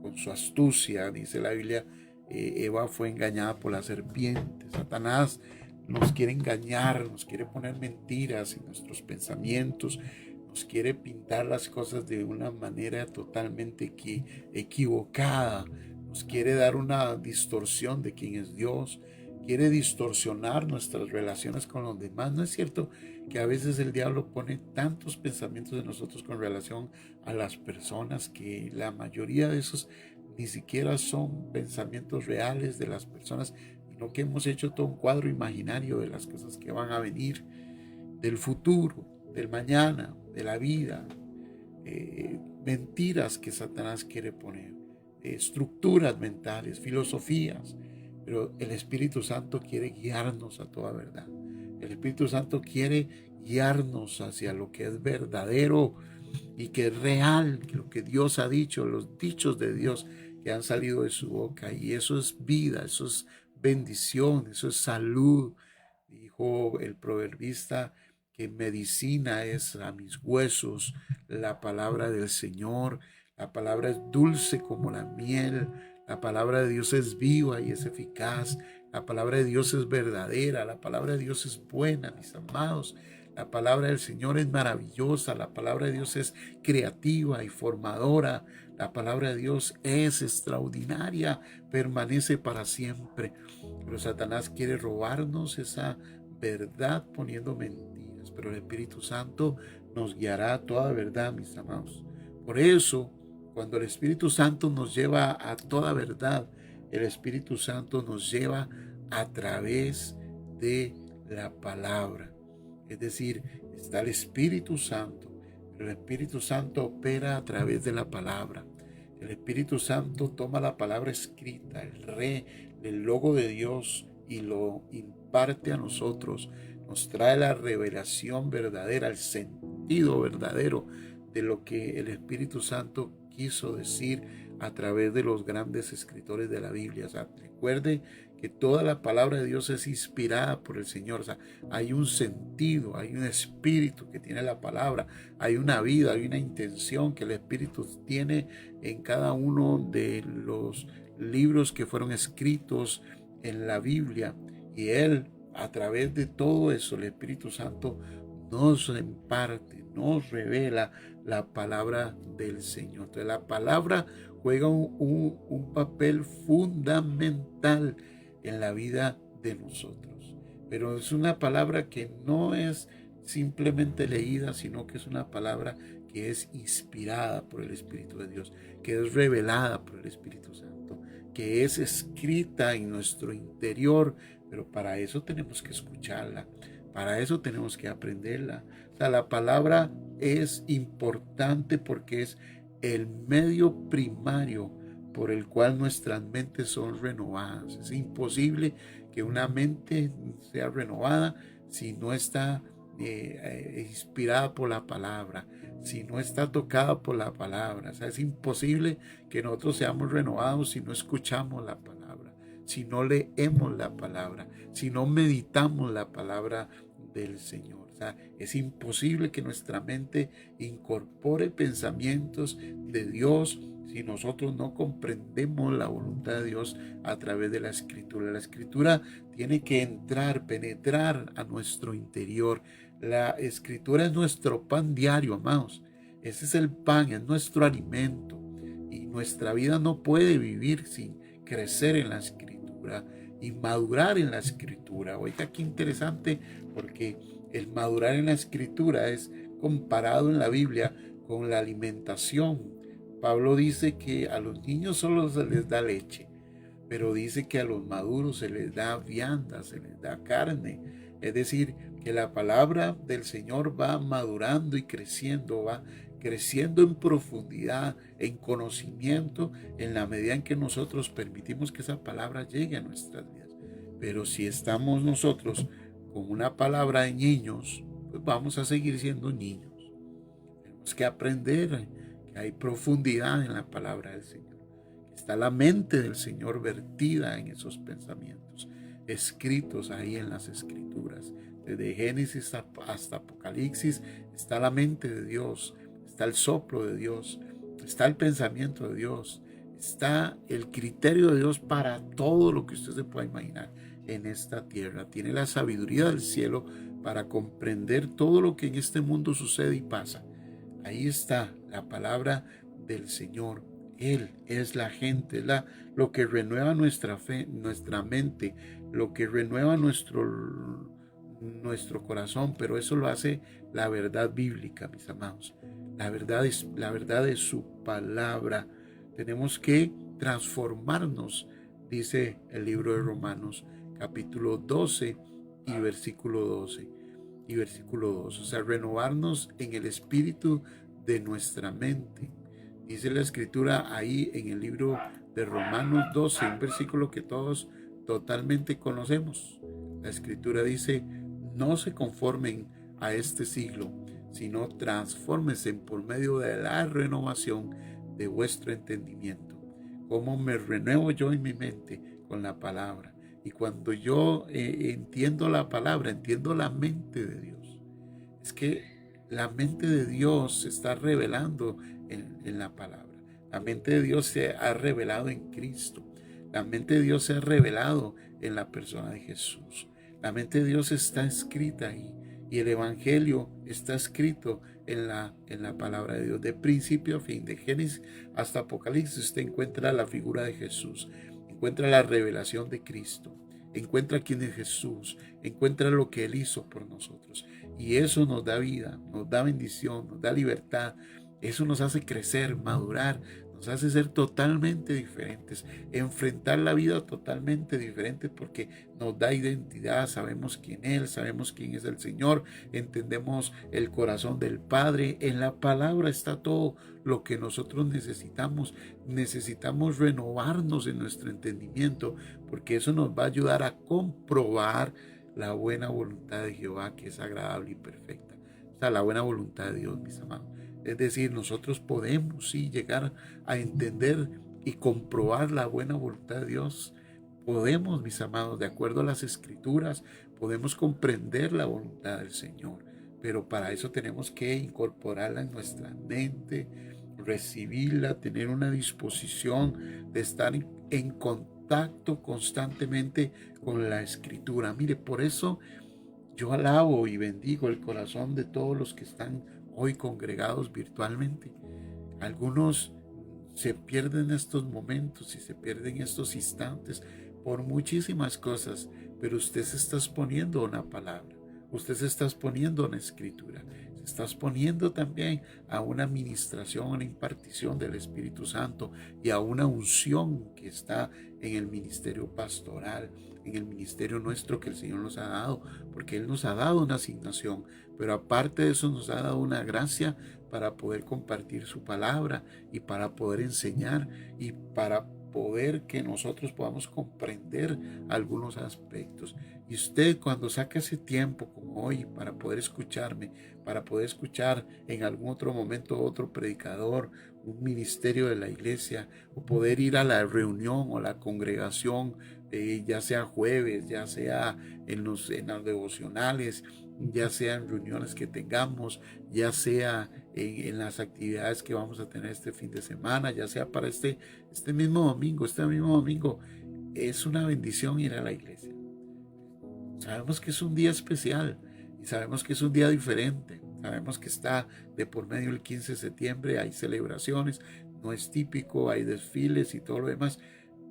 con su astucia. Dice la Biblia, Eva fue engañada por la serpiente. Satanás nos quiere engañar, nos quiere poner mentiras en nuestros pensamientos, nos quiere pintar las cosas de una manera totalmente equivocada, nos quiere dar una distorsión de quién es Dios, quiere distorsionar nuestras relaciones con los demás. ¿No es cierto que a veces el diablo pone tantos pensamientos en nosotros con relación a las personas que la mayoría de esos ni siquiera son pensamientos reales de las personas, sino que hemos hecho todo un cuadro imaginario de las cosas que van a venir, del futuro, del mañana, de la vida, mentiras que Satanás quiere poner, estructuras mentales, filosofías, pero el Espíritu Santo quiere guiarnos a toda verdad. El Espíritu Santo quiere guiarnos hacia lo que es verdadero y que es real, que lo que Dios ha dicho, los dichos de Dios que han salido de su boca, y eso es vida, eso es bendición, eso es salud. Dijo el proverbista que medicina es a mis huesos la palabra del Señor. La palabra es dulce como la miel. La palabra de Dios es viva y es eficaz. La palabra de Dios es verdadera. La palabra de Dios es buena, mis amados. La palabra del Señor es maravillosa. La palabra de Dios es creativa y formadora. La palabra de Dios es extraordinaria. Permanece para siempre. Pero Satanás quiere robarnos esa verdad poniendo mentiras. Pero el Espíritu Santo nos guiará a toda verdad, mis amados. Por eso, cuando el Espíritu Santo nos lleva a toda verdad, el Espíritu Santo nos lleva a través de la palabra. Es decir, está el Espíritu Santo, pero el Espíritu Santo opera a través de la palabra. El Espíritu Santo toma la palabra escrita, el logo de Dios, y lo imparte a nosotros. Nos trae la revelación verdadera, el sentido verdadero de lo que el Espíritu Santo quiso decir a través de los grandes escritores de la Biblia. O sea, recuerde que toda la palabra de Dios es inspirada por el Señor. O sea, hay un sentido, hay un espíritu que tiene la palabra, hay una vida, hay una intención que el Espíritu tiene en cada uno de los libros que fueron escritos en la Biblia. Y Él, a través de todo eso, el Espíritu Santo nos imparte, nos revela la palabra del Señor. Entonces, la palabra juega un papel fundamental en la vida de nosotros. Pero es una palabra que no es simplemente leída, sino que es una palabra que es inspirada por el Espíritu de Dios, que es revelada por el Espíritu Santo, que es escrita en nuestro interior, pero para eso tenemos que escucharla, para eso tenemos que aprenderla. O sea, la palabra es importante porque es el medio primario por el cual nuestras mentes son renovadas. Es imposible que una mente sea renovada si no está inspirada por la palabra, si no está tocada por la palabra. O sea, es imposible que nosotros seamos renovados si no escuchamos la palabra, si no leemos la palabra, si no meditamos la palabra del Señor. O sea, es imposible que nuestra mente incorpore pensamientos de Dios si nosotros no comprendemos la voluntad de Dios a través de la Escritura. La Escritura tiene que entrar, penetrar a nuestro interior. La Escritura es nuestro pan diario, amados. Ese es el pan, es nuestro alimento. Y nuestra vida no puede vivir sin crecer en la Escritura y madurar en la Escritura. Oiga, qué interesante, porque el madurar en la Escritura es comparado en la Biblia con la alimentación. Pablo dice que a los niños solo se les da leche, pero dice que a los maduros se les da vianda, se les da carne. Es decir, que la palabra del Señor va madurando y creciendo, va creciendo en profundidad, en conocimiento, en la medida en que nosotros permitimos que esa palabra llegue a nuestras vidas. Pero si estamos nosotros con una palabra de niños, pues vamos a seguir siendo niños. Tenemos que aprender que hay profundidad en la palabra del Señor. Está la mente del Señor vertida en esos pensamientos, escritos ahí en las Escrituras. Desde Génesis hasta Apocalipsis está la mente de Dios, está el soplo de Dios, está el pensamiento de Dios, está el criterio de Dios para todo lo que usted se pueda imaginar en esta tierra. Tiene la sabiduría del cielo para comprender todo lo que en este mundo sucede y pasa. Ahí está la palabra del Señor. Él es la gente, es lo que renueva nuestra fe, nuestra mente, lo que renueva nuestro corazón, pero eso lo hace la verdad bíblica, mis amados. La verdad es su palabra. Tenemos que transformarnos, dice el libro de Romanos, capítulo 12 y versículo 12 y versículo 2. O sea, renovarnos en el espíritu de nuestra mente. Dice la escritura ahí en el libro de Romanos 12, un versículo que todos totalmente conocemos. La escritura dice: no se conformen a este siglo, sino transfórmense por medio de la renovación de vuestro entendimiento. ¿Cómo me renuevo yo en mi mente? Con la palabra. Y cuando yo entiendo la palabra, entiendo la mente de Dios. Es que la mente de Dios se está revelando en la palabra. La mente de Dios se ha revelado en Cristo. La mente de Dios se ha revelado en la persona de Jesús. La mente de Dios está escrita ahí. Y el Evangelio está escrito en la palabra de Dios. De principio a fin, de Génesis hasta Apocalipsis, usted encuentra la figura de Jesús. Encuentra la revelación de Cristo. Encuentra quién es Jesús. Encuentra lo que Él hizo por nosotros. Y eso nos da vida, nos da bendición, nos da libertad. Eso nos hace crecer, madurar, nos hace ser totalmente diferentes, enfrentar la vida totalmente diferente, porque nos da identidad, sabemos quién Él, sabemos quién es el Señor, entendemos el corazón del Padre. En la palabra está todo lo que nosotros necesitamos. Necesitamos renovarnos en nuestro entendimiento, porque eso nos va a ayudar a comprobar la buena voluntad de Jehová, que es agradable y perfecta. O sea, la buena voluntad de Dios, mis amados. Es decir, nosotros podemos sí llegar a entender y comprobar la buena voluntad de Dios. Podemos, mis amados, de acuerdo a las Escrituras, podemos comprender la voluntad del Señor. Pero para eso tenemos que incorporarla en nuestra mente, recibirla, tener una disposición de estar en contacto constantemente con la Escritura. Mire, por eso yo alabo y bendigo el corazón de todos los que están hoy congregados virtualmente. Algunos se pierden estos momentos y se pierden estos instantes por muchísimas cosas, pero usted se está exponiendo a una palabra, usted se está exponiendo a una escritura, se está exponiendo también a una administración, a una impartición del Espíritu Santo y a una unción que está en el ministerio pastoral, en el ministerio nuestro que el Señor nos ha dado, porque Él nos ha dado una asignación, pero aparte de eso nos ha dado una gracia para poder compartir su palabra y para poder enseñar y para poder que nosotros podamos comprender algunos aspectos. Y usted, cuando saca ese tiempo como hoy para poder escucharme, para poder escuchar en algún otro momento otro predicador, un ministerio de la iglesia, o poder ir a la reunión o la congregación, ya sea jueves, ya sea en las devocionales, ya sea en reuniones que tengamos, ya sea en las actividades que vamos a tener este fin de semana, ya sea para este mismo domingo. Es una bendición ir a la iglesia. Sabemos que es un día especial y sabemos que es un día diferente. Sabemos que está de por medio el 15 de septiembre, hay celebraciones, no es típico, hay desfiles y todo lo demás,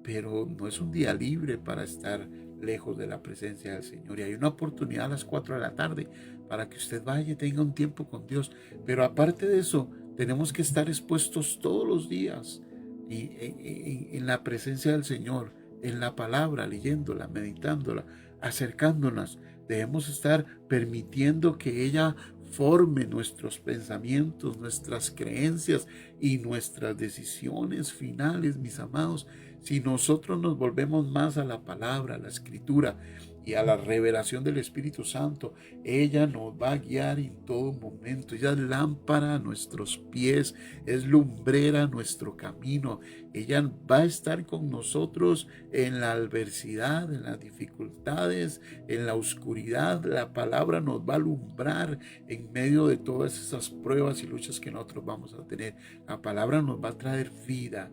pero no es un día libre para estar lejos de la presencia del Señor. Y hay una oportunidad a las 4 de la tarde para que usted vaya y tenga un tiempo con Dios. Pero aparte de eso, tenemos que estar expuestos todos los días y en la presencia del Señor, en la palabra, leyéndola, meditándola, acercándonos. Debemos estar permitiendo que ella forme nuestros pensamientos, nuestras creencias y nuestras decisiones finales, mis amados. Si nosotros nos volvemos más a la palabra, a la escritura y a la revelación del Espíritu Santo, ella nos va a guiar en todo momento. Ella es lámpara a nuestros pies, es lumbrera a nuestro camino. Ella va a estar con nosotros en la adversidad, en las dificultades, en la oscuridad. La palabra nos va a alumbrar en medio de todas esas pruebas y luchas que nosotros vamos a tener. La palabra nos va a traer vida,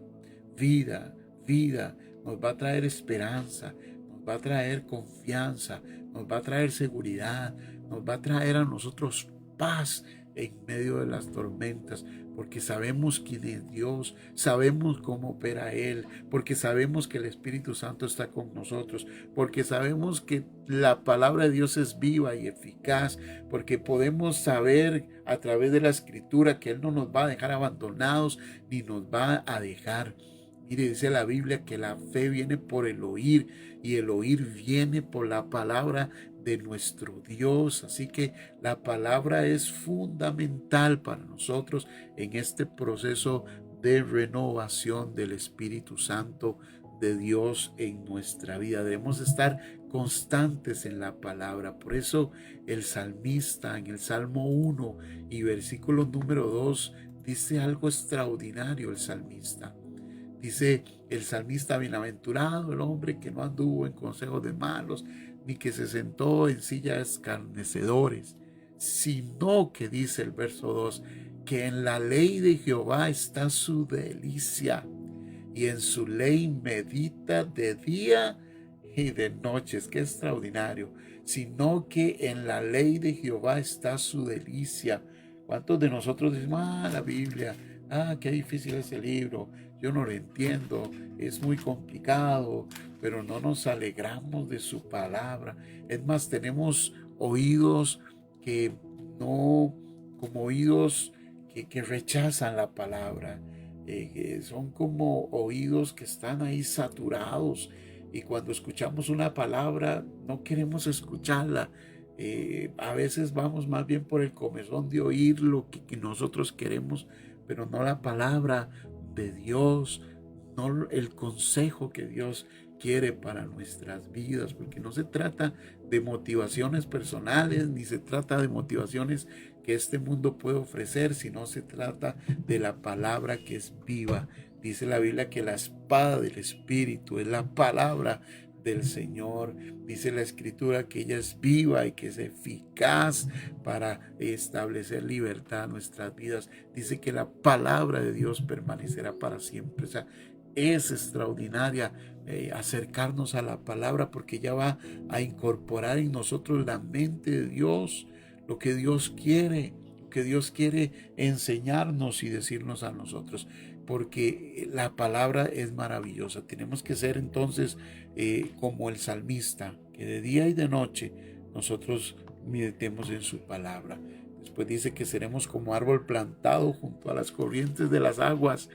vida, vida. Nos va a traer esperanza, nos va a traer confianza, nos va a traer seguridad, nos va a traer a nosotros paz en medio de las tormentas, porque sabemos quién es Dios, sabemos cómo opera Él, porque sabemos que el Espíritu Santo está con nosotros, porque sabemos que la palabra de Dios es viva y eficaz, porque podemos saber a través de la Escritura que Él no nos va a dejar abandonados ni nos va a dejar. Mire, dice la Biblia que la fe viene por el oír y el oír viene por la palabra de nuestro Dios. Así que la palabra es fundamental para nosotros en este proceso de renovación del Espíritu Santo de Dios en nuestra vida. Debemos estar constantes en la palabra. Por eso el salmista en el Salmo 1 y versículo número 2 dice algo extraordinario el salmista. Dice el salmista: bienaventurado el hombre que no anduvo en consejos de malos, ni que se sentó en sillas de escarnecedores, sino que, dice el verso 2, que en la ley de Jehová está su delicia, y en su ley medita de día y de noche. Es que extraordinario. Sino que en la ley de Jehová está su delicia. ¿Cuántos de nosotros decimos: la Biblia, qué difícil es el libro, yo no lo entiendo, es muy complicado, pero no nos alegramos de su palabra? Es más, tenemos oídos que no, como oídos que rechazan la palabra. Son como oídos que están ahí saturados, y cuando escuchamos una palabra no queremos escucharla. A veces vamos más bien por el comezón de oír lo que nosotros queremos, pero no la palabra de Dios, no el consejo que Dios quiere para nuestras vidas, porque no se trata de motivaciones personales, ni se trata de motivaciones que este mundo puede ofrecer, sino se trata de la palabra que es viva. Dice la Biblia que la espada del Espíritu es la palabra del Señor. Dice la Escritura que ella es viva y que es eficaz para establecer libertad en nuestras vidas. Dice que la palabra de Dios permanecerá para siempre. O sea, es extraordinaria acercarnos a la palabra, porque ella va a incorporar en nosotros la mente de Dios, lo que Dios quiere, enseñarnos y decirnos a nosotros, porque la palabra es maravillosa. Tenemos que ser entonces como el salmista, que de día y de noche nosotros meditemos en su palabra. Después dice que seremos como árbol plantado junto a las corrientes de las aguas,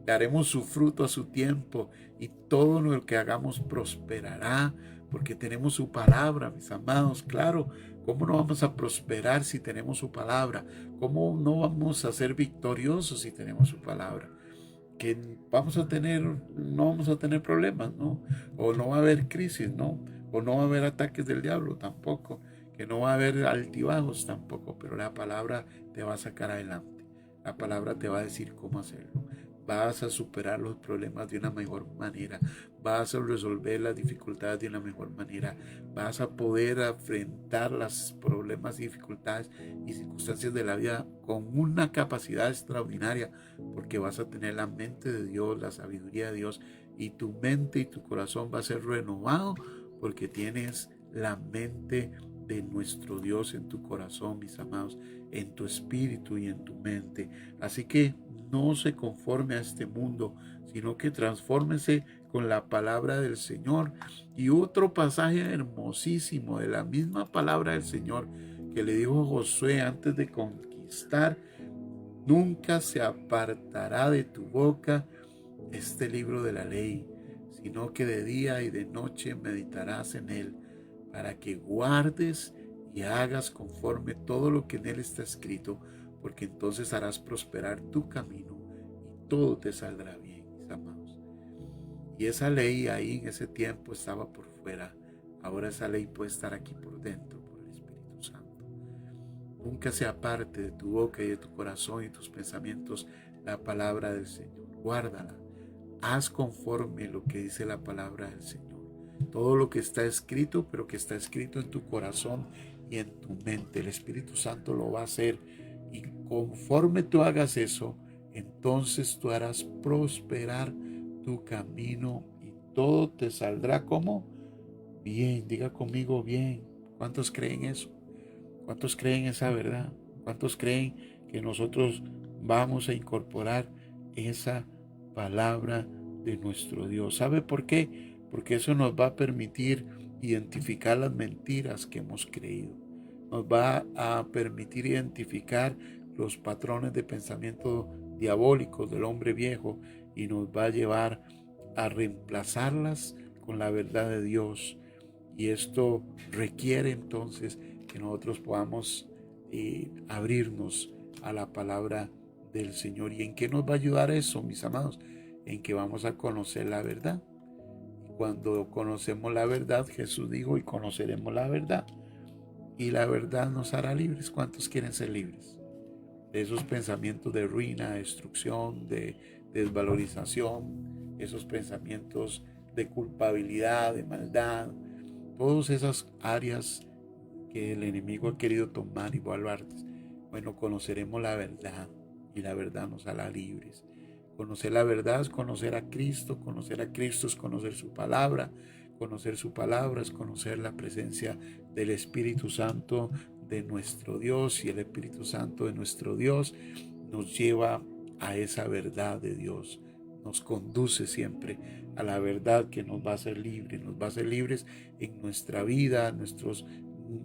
daremos su fruto a su tiempo, y todo lo que hagamos prosperará, porque tenemos su palabra, mis amados. Claro, ¿cómo no vamos a prosperar si tenemos su palabra? ¿Cómo no vamos a ser victoriosos si tenemos su palabra? Que no vamos a tener problemas, ¿no? O no va a haber crisis, ¿no? O no va a haber ataques del diablo tampoco, que no va a haber altibajos tampoco, pero la palabra te va a sacar adelante. La palabra te va a decir cómo hacerlo. Vas a superar los problemas de una mejor manera, vas a resolver las dificultades de una mejor manera, vas a poder enfrentar los problemas, dificultades y circunstancias de la vida con una capacidad extraordinaria, porque vas a tener la mente de Dios, la sabiduría de Dios, y tu mente y tu corazón va a ser renovado porque tienes la mente de nuestro Dios en tu corazón, mis amados, en tu espíritu y en tu mente. Así que no se conforme a este mundo, sino que transfórmese con la palabra del Señor. Y otro pasaje hermosísimo de la misma palabra del Señor que le dijo a Josué antes de conquistar: nunca se apartará de tu boca este libro de la ley, sino que de día y de noche meditarás en él, para que guardes y hagas conforme todo lo que en él está escrito, porque entonces harás prosperar tu camino y todo te saldrá bien, mis amados. Y esa ley ahí en ese tiempo estaba por fuera. Ahora esa ley puede estar aquí por dentro, por el Espíritu Santo. Nunca se aparte de tu boca y de tu corazón y tus pensamientos la palabra del Señor. Guárdala. Haz conforme lo que dice la palabra del Señor. Todo lo que está escrito, pero que está escrito en tu corazón y en tu mente. El Espíritu Santo lo va a hacer. Y conforme tú hagas eso, entonces tú harás prosperar tu camino y todo te saldrá como bien. Diga conmigo bien. ¿Cuántos creen eso? ¿Cuántos creen esa verdad? ¿Cuántos creen que nosotros vamos a incorporar esa palabra de nuestro Dios? ¿Sabe por qué? Porque eso nos va a permitir identificar las mentiras que hemos creído. Nos va a permitir identificar los patrones de pensamiento diabólicos del hombre viejo y nos va a llevar a reemplazarlas con la verdad de Dios. Y esto requiere entonces que nosotros podamos abrirnos a la palabra del Señor. ¿Y en qué nos va a ayudar eso, mis amados? En que vamos a conocer la verdad. Y cuando conocemos la verdad, Jesús dijo, y conoceremos la verdad. Y la verdad nos hará libres. ¿Cuántos quieren ser libres? De esos pensamientos de ruina, de destrucción, de desvalorización, esos pensamientos de culpabilidad, de maldad, todas esas áreas que el enemigo ha querido tomar y baluartes. Bueno, conoceremos la verdad y la verdad nos hará libres. Conocer la verdad es conocer a Cristo es conocer su palabra es conocer la presencia del Espíritu Santo de nuestro Dios, y el Espíritu Santo de nuestro Dios nos lleva a esa verdad de Dios, nos conduce siempre a la verdad que nos va a hacer libres, nos va a hacer libres en nuestra vida, en nuestras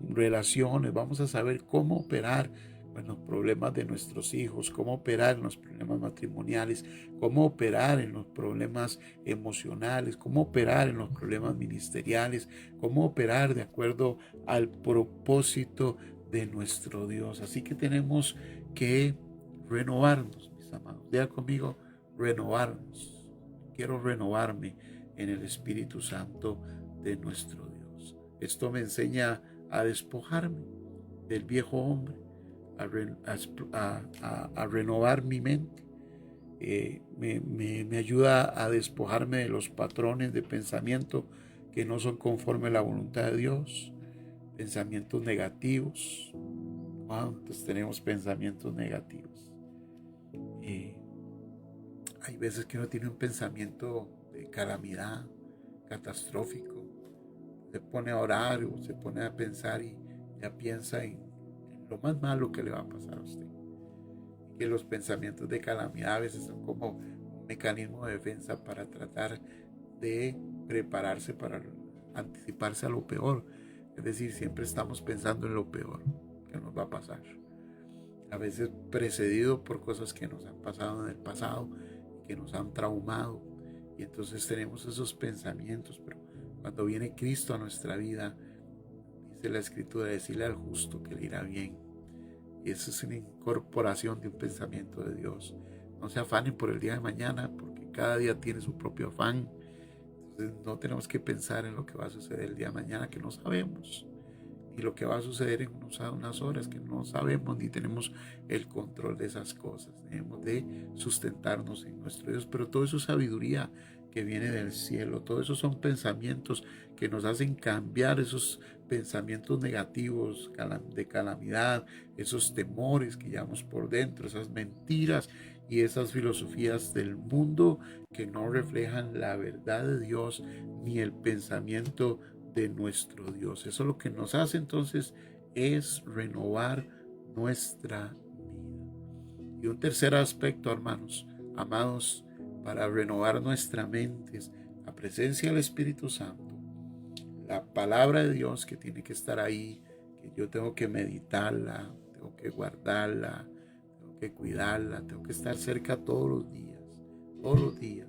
relaciones. Vamos a saber cómo operar en los problemas de nuestros hijos, cómo operar en los problemas matrimoniales, cómo operar en los problemas emocionales, cómo operar en los problemas ministeriales, cómo operar de acuerdo al propósito de nuestro Dios. Así que tenemos que renovarnos, mis amados. Diga conmigo, renovarnos. Quiero renovarme en el Espíritu Santo de nuestro Dios. Esto me enseña a despojarme del viejo hombre, a renovar mi mente. Me ayuda a despojarme de los patrones de pensamiento que no son conforme a la voluntad de Dios. Pensamientos negativos. ¿Cuántos tenemos pensamientos negativos? Hay veces que uno tiene un pensamiento de calamidad, catastrófico. Se pone a orar o se pone a pensar y ya piensa en lo más malo que le va a pasar a usted. Y que los pensamientos de calamidad a veces son como un mecanismo de defensa para tratar de prepararse, para anticiparse a lo peor. Es decir, siempre estamos pensando en lo peor que nos va a pasar. A veces precedido por cosas que nos han pasado en el pasado, que nos han traumado. Y entonces tenemos esos pensamientos, pero cuando viene Cristo a nuestra vida, dice la Escritura, decirle al justo que le irá bien. Y eso es una incorporación de un pensamiento de Dios. No se afanen por el día de mañana, porque cada día tiene su propio afán. Entonces no tenemos que pensar en lo que va a suceder el día de mañana, que no sabemos, y lo que va a suceder en unas horas que no sabemos ni tenemos el control de esas cosas. Debemos de sustentarnos en nuestro Dios, pero todo eso es sabiduría que viene del cielo. Todo eso son pensamientos que nos hacen cambiar esos pensamientos negativos de calamidad, esos temores que llevamos por dentro, esas mentiras y esas filosofías del mundo que no reflejan la verdad de Dios ni el pensamiento de nuestro Dios. Eso lo que nos hace entonces es renovar nuestra vida. Y un tercer aspecto, hermanos, amados, para renovar nuestra mente es la presencia del Espíritu Santo, la palabra de Dios que tiene que estar ahí, que yo tengo que meditarla, tengo que guardarla, tengo que cuidarla, tengo que estar cerca todos los días, todos los días.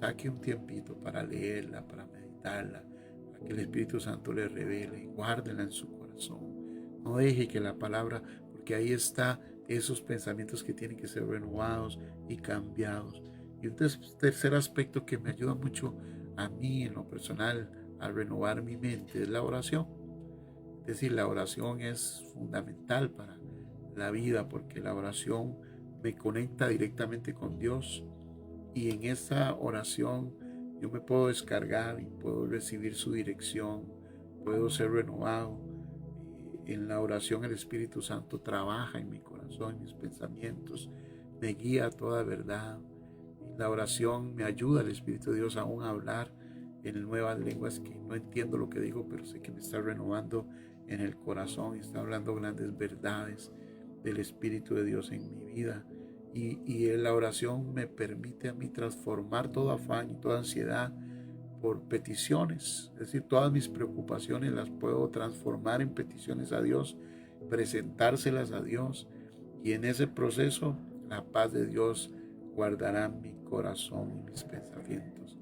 Saque un tiempito para leerla, para meditarla, para que el Espíritu Santo le revele, guárdela en su corazón. No deje que la palabra, porque ahí está esos pensamientos que tienen que ser renovados y cambiados. Y un tercer aspecto que me ayuda mucho a mí en lo personal a renovar mi mente es la oración. Es decir, la oración es fundamental para la vida porque la oración me conecta directamente con Dios y en esa oración yo me puedo descargar y puedo recibir su dirección, puedo ser renovado. En la oración el Espíritu Santo trabaja en mi corazón, en mis pensamientos, me guía a toda verdad. En la oración me ayuda el Espíritu de Dios aún a hablar en nuevas lenguas que no entiendo lo que digo, pero sé que me está renovando en el corazón y está hablando grandes verdades del Espíritu de Dios en mi vida. Y la oración me permite a mí transformar todo afán y toda ansiedad por peticiones. Es decir, todas mis preocupaciones las puedo transformar en peticiones a Dios, presentárselas a Dios. Y en ese proceso, la paz de Dios guardará mi corazón y mis pensamientos.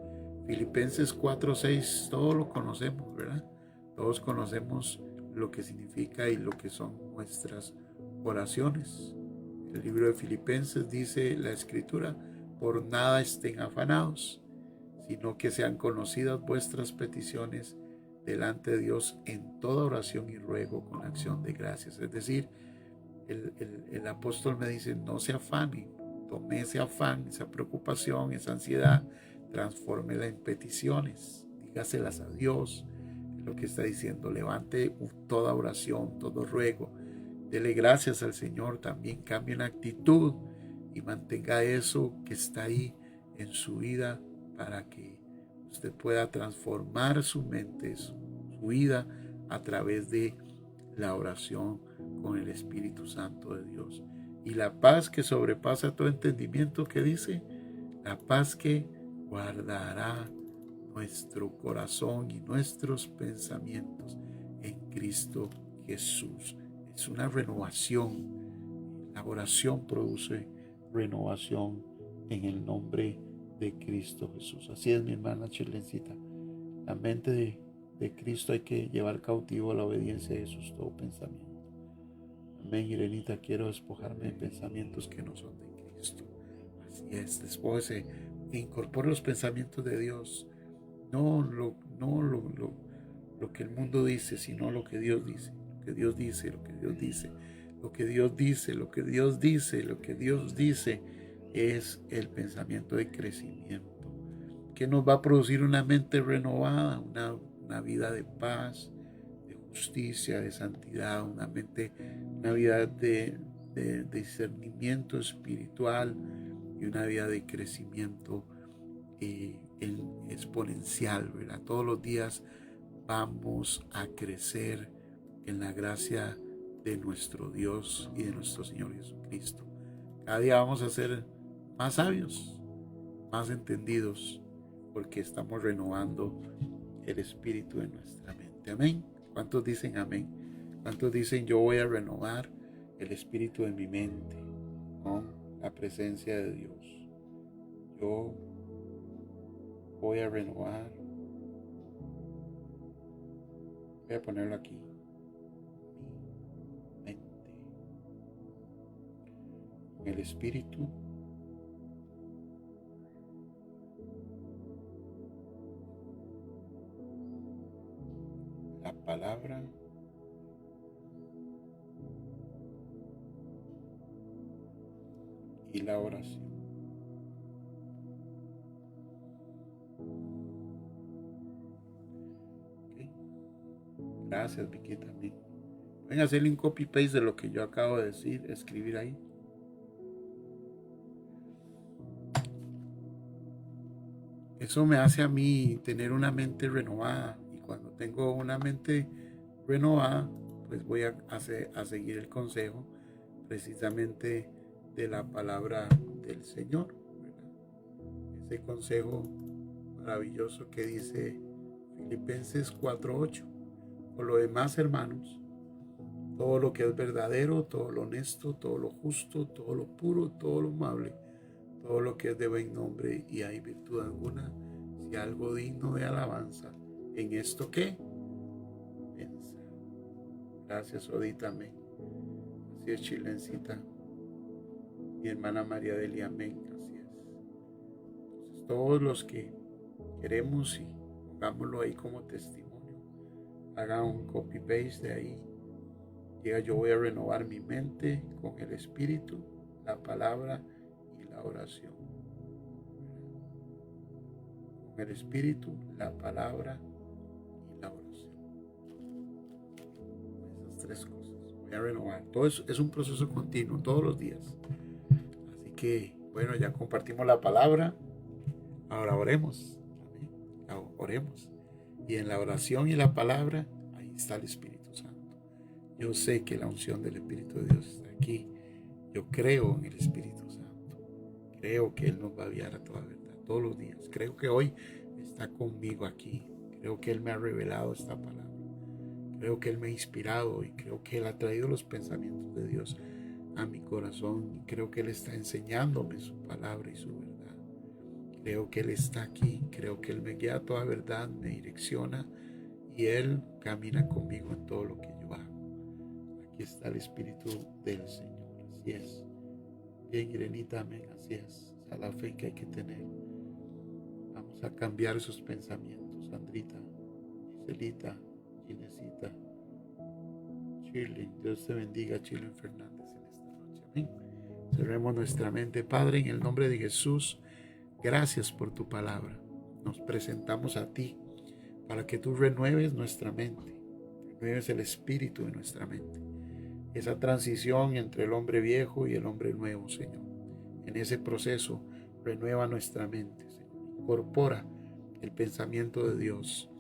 Filipenses 4:6, todos lo conocemos, ¿verdad? Todos conocemos lo que significa y lo que son nuestras oraciones. El libro de Filipenses dice la escritura, por nada estén afanados, sino que sean conocidas vuestras peticiones delante de Dios en toda oración y ruego con acción de gracias. Es decir, el apóstol me dice, no se afane, tome ese afán, esa preocupación, esa ansiedad, transfórmela en peticiones, dígaselas a Dios. Lo que está diciendo, levante toda oración, todo ruego, dele gracias al Señor, también cambie la actitud y mantenga eso que está ahí en su vida para que usted pueda transformar su mente, su vida a través de la oración con el Espíritu Santo de Dios. Y la paz que sobrepasa todo entendimiento, que dice, la paz que guardará nuestro corazón y nuestros pensamientos en Cristo Jesús. Es una renovación. La oración produce renovación en el nombre de Cristo Jesús. Así es, mi hermana Chirlencita. La mente de Cristo hay que llevar cautivo a la obediencia de Jesús todo pensamiento. Amén, Irenita, quiero despojarme de pensamientos que no son de Cristo. Así es, despójese e incorpore los pensamientos de Dios. No lo que el mundo dice, sino lo que Dios dice. Lo que Dios dice, lo que Dios dice. Lo que Dios dice, lo que Dios dice, lo que Dios dice es el pensamiento de crecimiento que nos va a producir una mente renovada, una vida de paz, de justicia, de santidad, una vida de discernimiento espiritual y una vida de crecimiento exponencial, ¿verdad? Todos los días vamos a crecer en la gracia de nuestro Dios y de nuestro Señor Jesucristo. Cada día vamos a ser más sabios, más entendidos, porque estamos renovando el espíritu de nuestra mente. Amén. ¿Cuántos dicen amén? ¿Cuántos dicen yo voy a renovar el espíritu de mi mente con la presencia de Dios? Yo voy a renovar. Voy a ponerlo aquí. Mi mente. Con el espíritu la palabra y la oración. ¿Okay? Gracias, Vicky, también. Pueden hacerle un copy-paste de lo que yo acabo de decir, escribir ahí. Eso me hace a mí tener una mente renovada. Y cuando tengo una mente renovada, pues voy a seguir el consejo precisamente de la palabra del Señor, ¿verdad? Ese consejo maravilloso que dice Filipenses 4:8. Por lo demás, hermanos, todo lo que es verdadero, todo lo honesto, todo lo justo, todo lo puro, todo lo amable, todo lo que es de buen nombre y hay virtud alguna, si algo digno de alabanza, ¿en esto qué? Piensa. Gracias, Odita, amén. Así es, Chilencita. Mi hermana María Delia, amén. Así es. todos los que queremos y pongámoslo ahí como testimonio, haga un copy-paste de ahí. Diga, yo voy a renovar mi mente con el Espíritu, la palabra y la oración. Con el Espíritu, la palabra y la oración. Esas tres cosas. Voy a renovar. Todo eso es un proceso continuo, todos los días. Así que, bueno, ya compartimos la palabra. Ahora oremos. Oremos. Y en la oración y la palabra, ahí está el Espíritu Santo. Yo sé que la unción del Espíritu de Dios está aquí. Yo creo en el Espíritu Santo. Creo que Él nos va a guiar a toda verdad todos los días. Creo que hoy está conmigo aquí. Creo que Él me ha revelado esta palabra. Creo que Él me ha inspirado y creo que Él ha traído los pensamientos de Dios a mi corazón. Y creo que Él está enseñándome su palabra y su verdad. Creo que Él está aquí. Creo que Él me guía a toda verdad, me direcciona y Él camina conmigo en todo lo que yo hago. Aquí está el Espíritu del Señor. Así es. Bien, Irenita, amén. Así es. Esa es la fe que hay que tener. Vamos a cambiar esos pensamientos. Sandrita, Giselita, Ginecita, Shirley. Dios te bendiga, Shirley Fernández, en esta noche. Amén. Cerremos nuestra mente. Padre, en el nombre de Jesús, gracias por tu palabra. Nos presentamos a ti para que tú renueves nuestra mente. Renueves el espíritu de nuestra mente. Esa transición entre el hombre viejo y el hombre nuevo, Señor. En ese proceso, renueva nuestra mente, Señor. Incorpora el pensamiento de Dios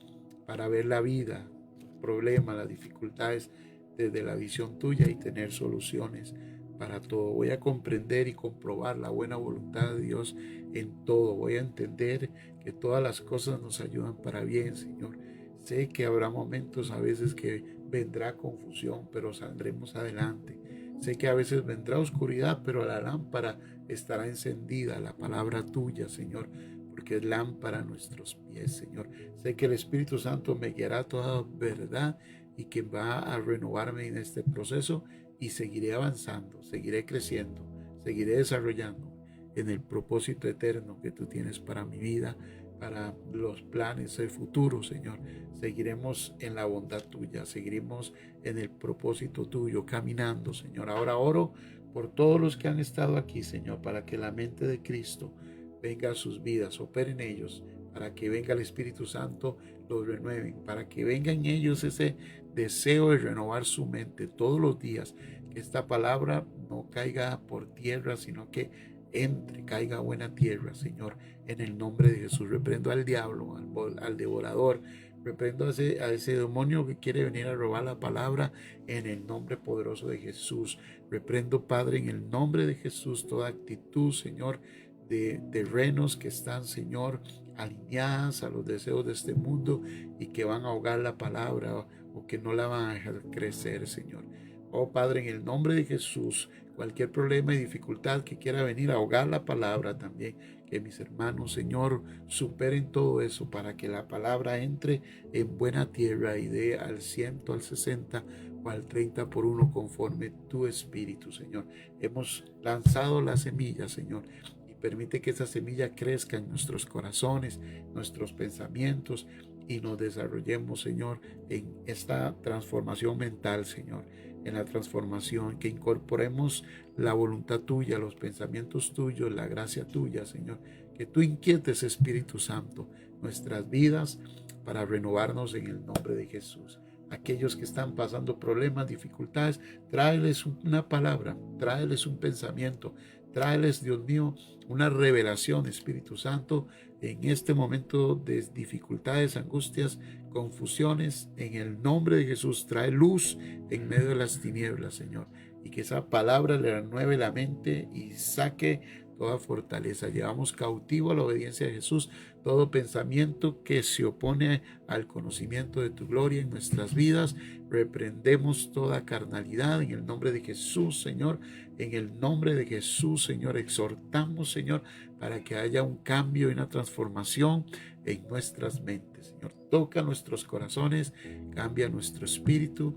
para ver la vida, los problemas, las dificultades desde la visión tuya y tener soluciones para todo. Voy a comprender y comprobar la buena voluntad de Dios en todo. Voy a entender que todas las cosas nos ayudan para bien, Señor. Sé que habrá momentos a veces que vendrá confusión, pero saldremos adelante. Sé que a veces vendrá oscuridad, pero la lámpara estará encendida, la palabra tuya, Señor, porque es lámpara a nuestros pies, Señor. Sé que el Espíritu Santo me guiará a toda verdad y que va a renovarme en este proceso y seguiré avanzando, seguiré creciendo, seguiré desarrollando en el propósito eterno que tú tienes para mi vida, para los planes del futuro, Señor. Seguiremos en la bondad tuya, seguiremos en el propósito tuyo, caminando, Señor. Ahora oro por todos los que han estado aquí, Señor, para que la mente de Cristo venga a sus vidas, opere en ellos, para que venga el Espíritu Santo, los renueven, para que venga en ellos ese deseo de renovar su mente todos los días, que esta palabra no caiga por tierra, sino que entre, caiga a buena tierra, Señor, en el nombre de Jesús. Reprendo al diablo, al devorador, reprendo a ese demonio que quiere venir a robar la palabra en el nombre poderoso de Jesús. Reprendo, Padre, en el nombre de Jesús, toda actitud, Señor, de renos que están, Señor, alineadas a los deseos de este mundo y que van a ahogar la palabra o que no la van a dejar crecer, Señor. Oh Padre, en el nombre de Jesús, cualquier problema y dificultad que quiera venir a ahogar la palabra también, que mis hermanos, Señor, superen todo eso para que la palabra entre en buena tierra y dé al 100, al 60 o al 30 por uno conforme tu espíritu, Señor. Hemos lanzado la semilla, Señor, y permite que esa semilla crezca en nuestros corazones, nuestros pensamientos y nos desarrollemos, Señor, en esta transformación mental, Señor, en la transformación, que incorporemos la voluntad tuya, los pensamientos tuyos, la gracia tuya, Señor, que tú inquietes, Espíritu Santo, nuestras vidas para renovarnos en el nombre de Jesús. Aquellos que están pasando problemas, dificultades, tráeles una palabra, tráeles un pensamiento, tráeles, Dios mío, una revelación, Espíritu Santo, en este momento de dificultades, angustias, confusiones. En el nombre de Jesús, trae luz en medio de las tinieblas, Señor, y que esa palabra le renueve la mente y saque toda fortaleza. Llevamos cautivo a la obediencia de Jesús todo pensamiento que se opone al conocimiento de tu gloria en nuestras vidas. Reprendemos toda carnalidad en el nombre de Jesús, Señor. En el nombre de Jesús, Señor, exhortamos, Señor, para que haya un cambio y una transformación en nuestras mentes, Señor. Toca nuestros corazones, cambia nuestro espíritu,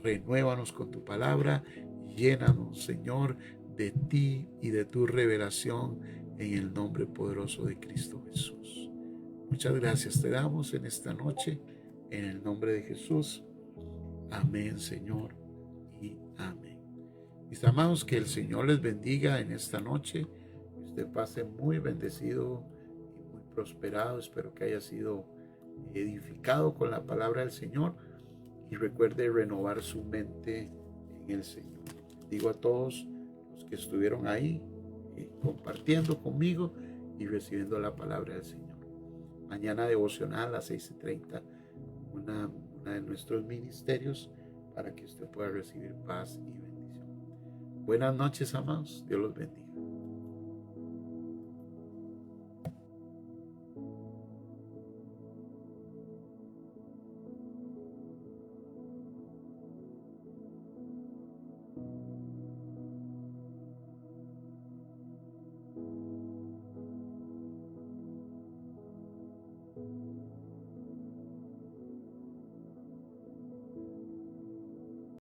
renuévanos con tu palabra, llénanos, Señor, de ti y de tu revelación en el nombre poderoso de Cristo Jesús. Muchas gracias te damos en esta noche, en el nombre de Jesús. Amén, Señor, y amén. Mis amados, que el Señor les bendiga en esta noche. Que usted pase muy bendecido y muy prosperado. Espero que haya sido edificado con la palabra del Señor. Y recuerde renovar su mente en el Señor. Digo a todos los que estuvieron ahí compartiendo conmigo y recibiendo la palabra del Señor. Mañana devocional a las 6:30, una de nuestros ministerios para que usted pueda recibir paz y bendición. Buenas noches, amados. Dios los bendiga.